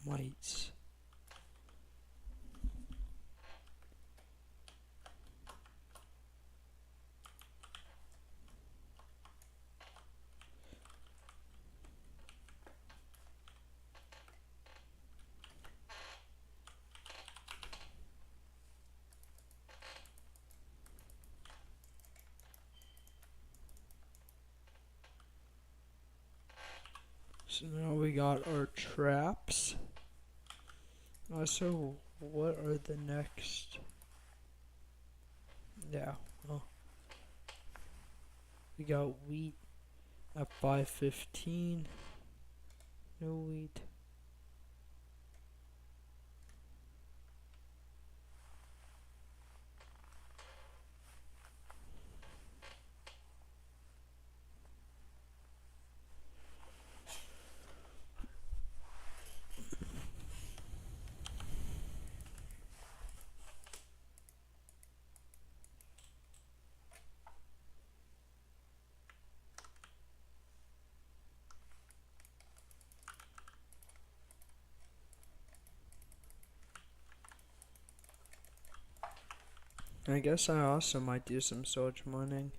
Mites. So now we got our traps. Also, what are the next? Yeah, well, we got wheat at 515. No wheat. I guess I also might do some storage mining.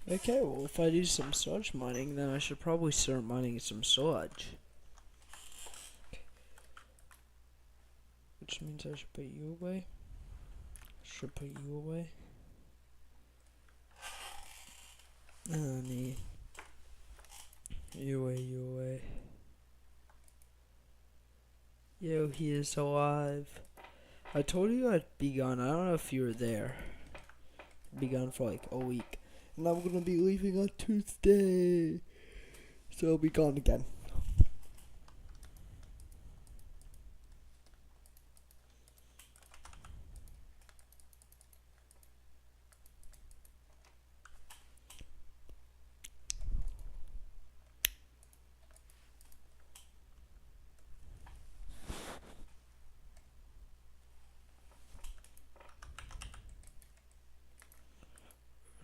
Okay, well if I do some sludge mining, then I should probably start mining some sludge. Which means I should put you away. Should put you away. Need you away, you away. Yo, he is alive. I told you I'd be gone. I don't know if you were there. I'd be gone for like a week. And I'm gonna be leaving on Tuesday. So I'll be gone again.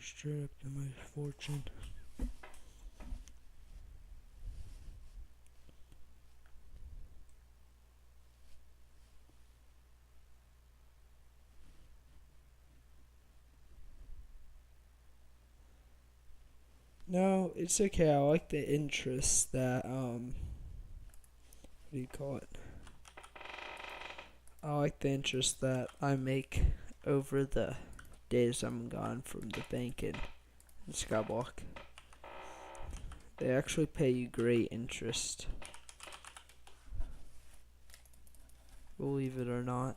straight up to my fortune. No, it's okay. I like the interest that, what do you call it? I like the interest that I make over the days I'm gone from the bank in skyblock. They actually pay you great interest. Believe it or not.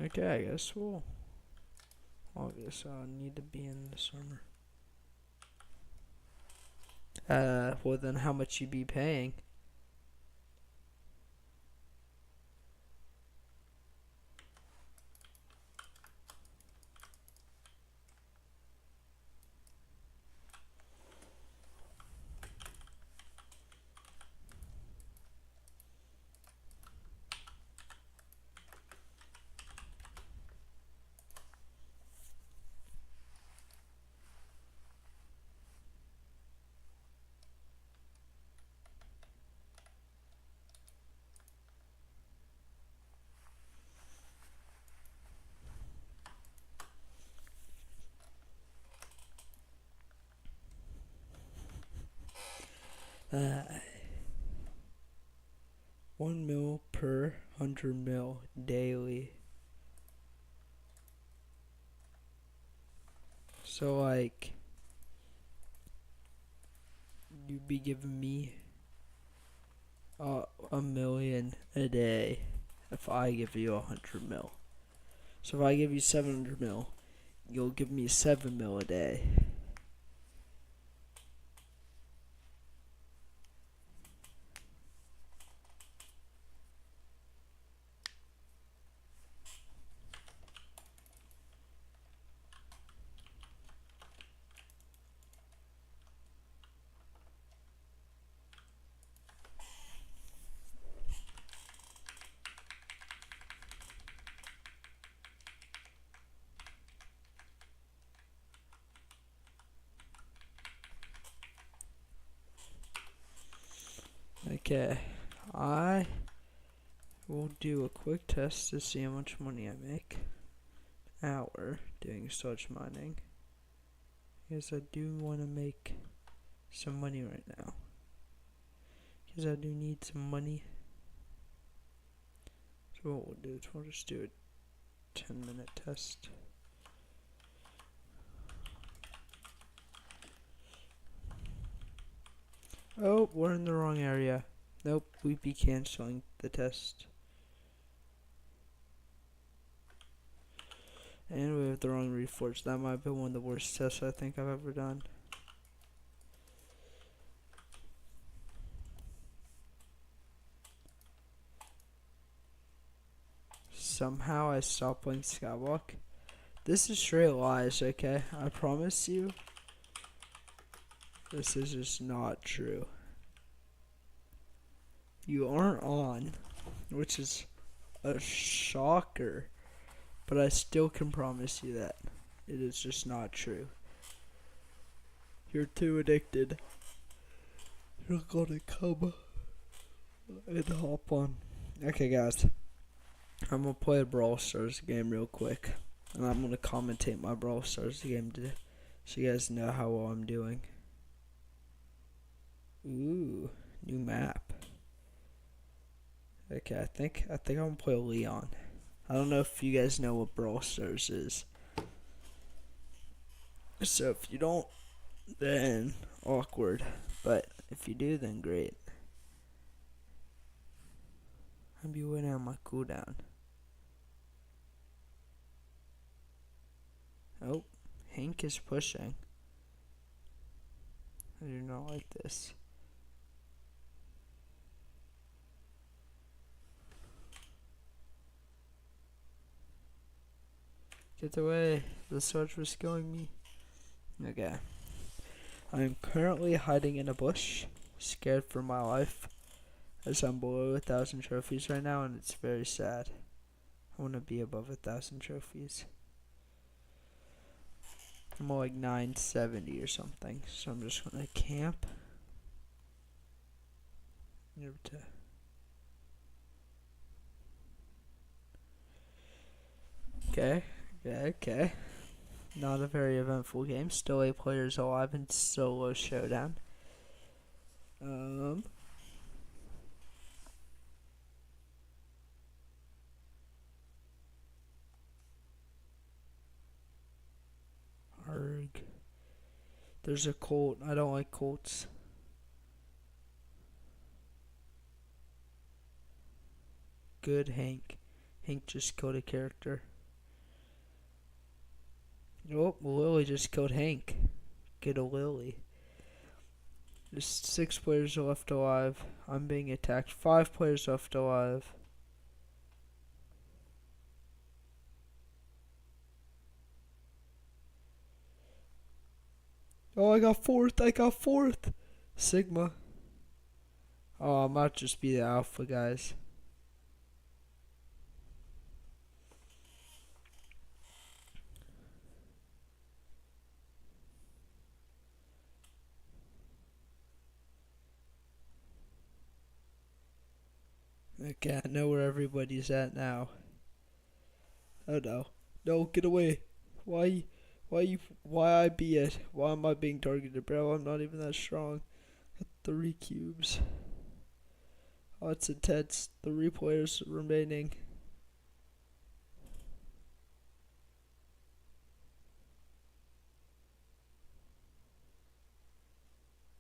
Okay, I guess we'll. Obviously, I'll need to be in the summer. Well then, how much you be paying? Uh, 1 mil per 100 mil daily. So like, you'd be giving me a million a day if I give you 100 mil. So if I give you 700 mil, you'll give me 7 mil a day. Okay, I will do a quick test to see how much money I make an hour doing such mining. Because I do want to make some money right now. Because I do need some money. So what we'll do is we'll just do a 10-minute test. Oh, we're in the wrong area. Nope, we'd be canceling the test. And we have the wrong reforge. That might have been one of the worst tests I think I've ever done. Somehow I stopped playing skyblock. This is straight lies, okay? I promise you. This is just not true. You aren't on, which is a shocker. But I still can promise you that it is just not true. You're too addicted. You're gonna come and hop on. Okay, guys. I'm gonna play a Brawl Stars game real quick. And I'm gonna commentate my Brawl Stars game today, so you guys know how well I'm doing. Ooh, new map. Okay, I think I'm gonna play Leon. I don't know if you guys know what Brawl Stars is. So if you don't, then awkward. But if you do, then great. I'll be waiting on my cooldown. Oh, Hank is pushing. I do not like this. Get away. The sword was killing me. Okay. I'm currently hiding in a bush, scared for my life, as I'm below 1,000 trophies right now, and it's very sad. I want to be above 1,000 trophies. I'm like 970 or something, so I'm just gonna camp. Okay. Not a very eventful game. Still 8 players alive in solo showdown. Arg. There's a Colt. I don't like Colts. Good Hank. Hank just killed a character. Oh, Lily just killed Hank. Get a Lily. There's 6 players left alive. I'm being attacked. 5 players left alive. Oh, I got fourth. Sigma. Oh, I might just be the alpha, guys. Okay, I know where everybody's at now. Oh no. No, get away. Why I be it? Why am I being targeted, bro? I'm not even that strong. Got 3 cubes. Oh, it's intense. 3 players remaining.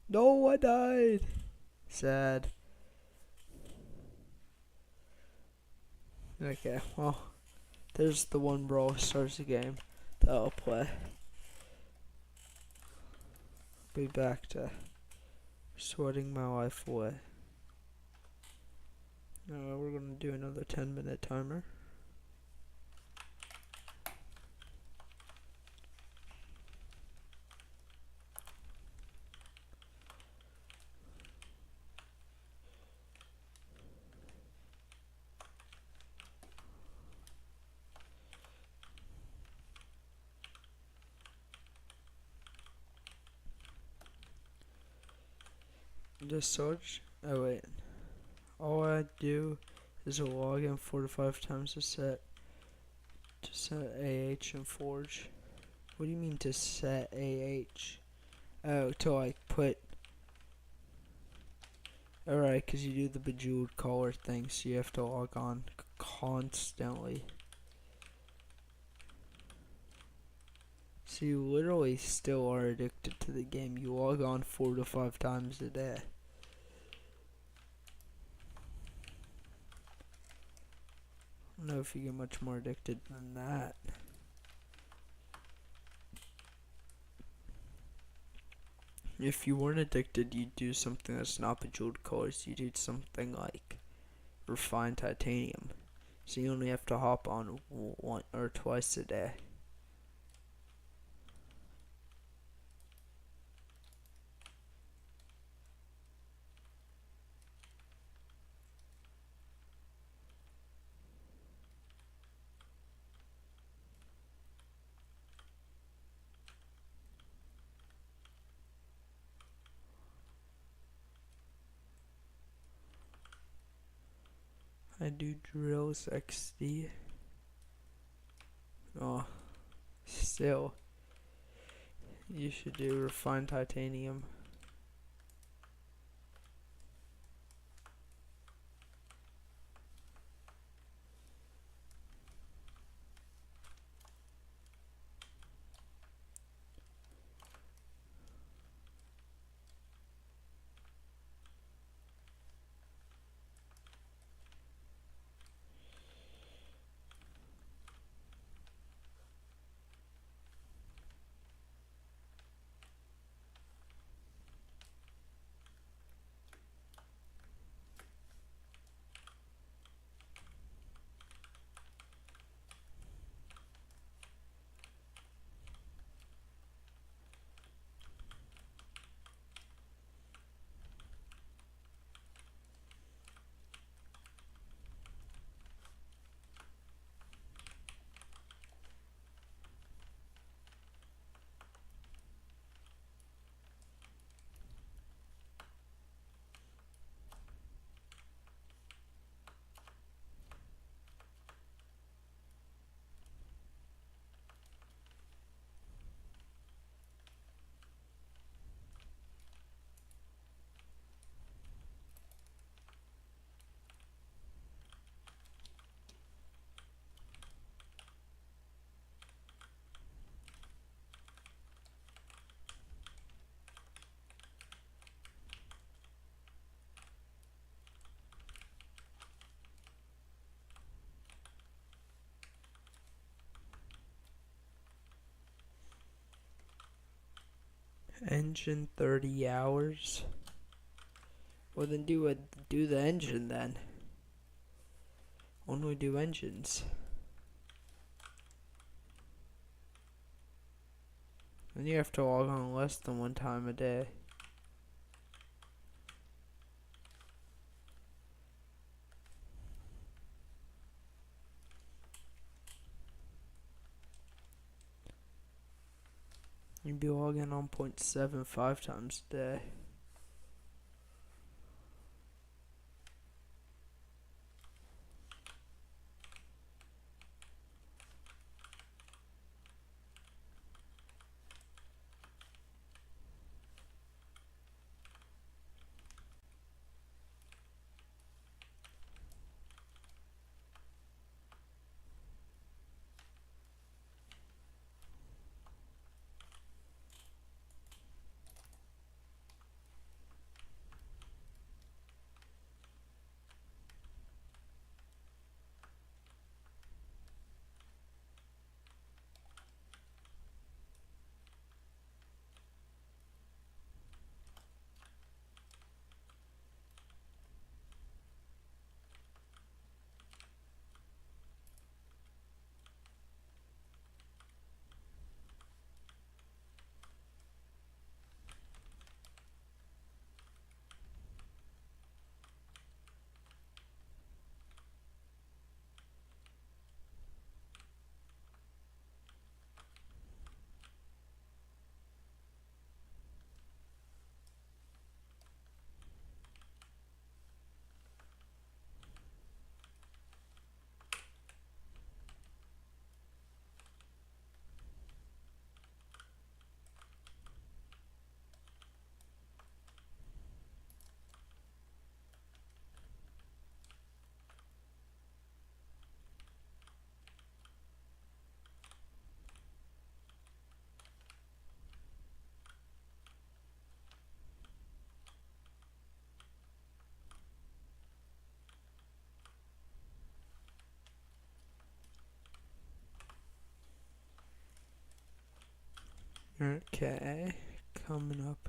No, I died. Sad. Okay, well, there's the one brawl starts the game that I'll play. Be back to sweating my life away. We're gonna do another 10-minute timer. Just search. Oh wait. All I do is a log in 4 to 5 times to set AH and Forge. What do you mean to set AH? Oh, to like put. Alright, because you do the bejeweled collar thing, so you have to log on constantly. So you literally still are addicted to the game. You log on 4 to 5 times a day. I don't know if you get much more addicted than that. If you weren't addicted, you'd do something that's not bejeweled colors. You do something like refined titanium. So you only have to hop on 1 or twice a day. I do drills XD. Oh, still. You should do refined titanium. Engine 30 hours. Well then do the engine then. Only do engines. And you have to log on less than one time a day. You'd be logging on 0.75 times a day. Okay, coming up.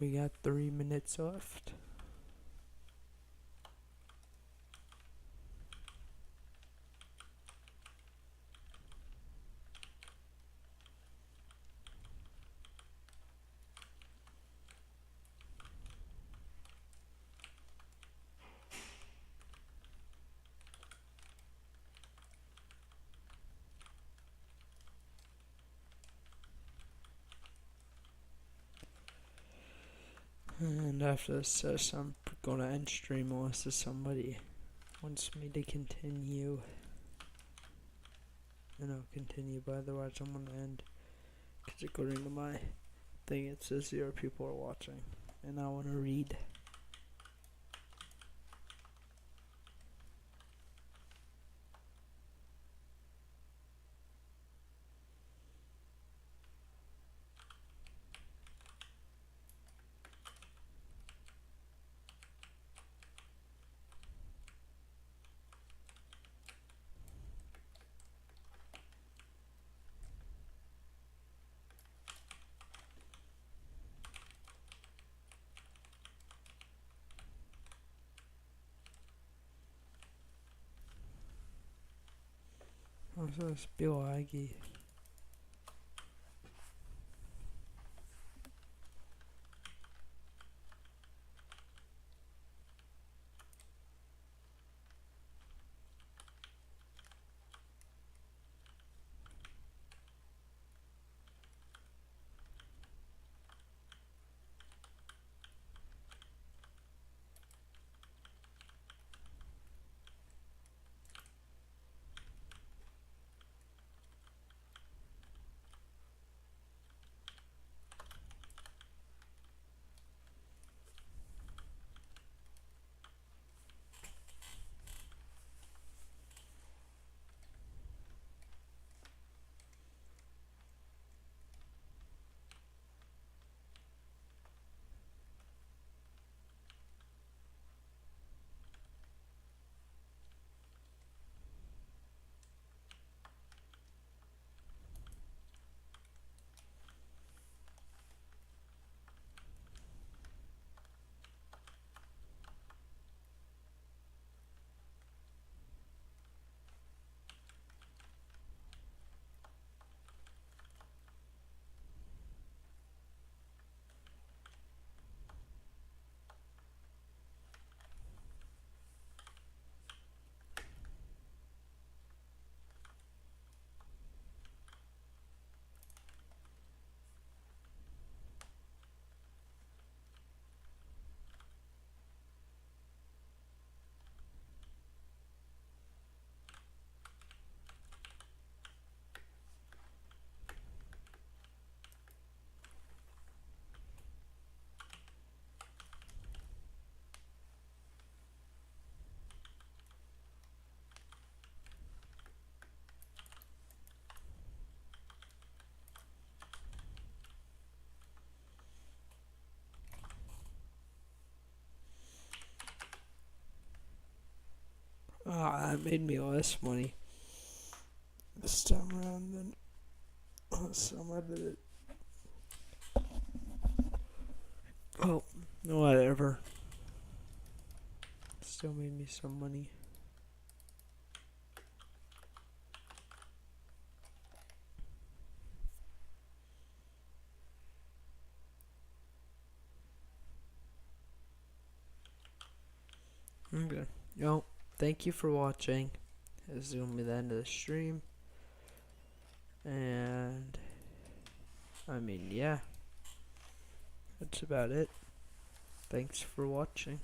We got 3 minutes left. And after this, I'm gonna end stream unless somebody wants me to continue. And I'll continue, but otherwise I'm gonna end. Because according to my thing, it says 0 people are watching. And I wanna read. Also, it's be laggy. That made me less money this time around than last time I did it. Oh, whatever. Still made me some money. Okay. Well, thank you for watching. This is going to be the end of the stream. And, I mean, yeah. That's about it. Thanks for watching.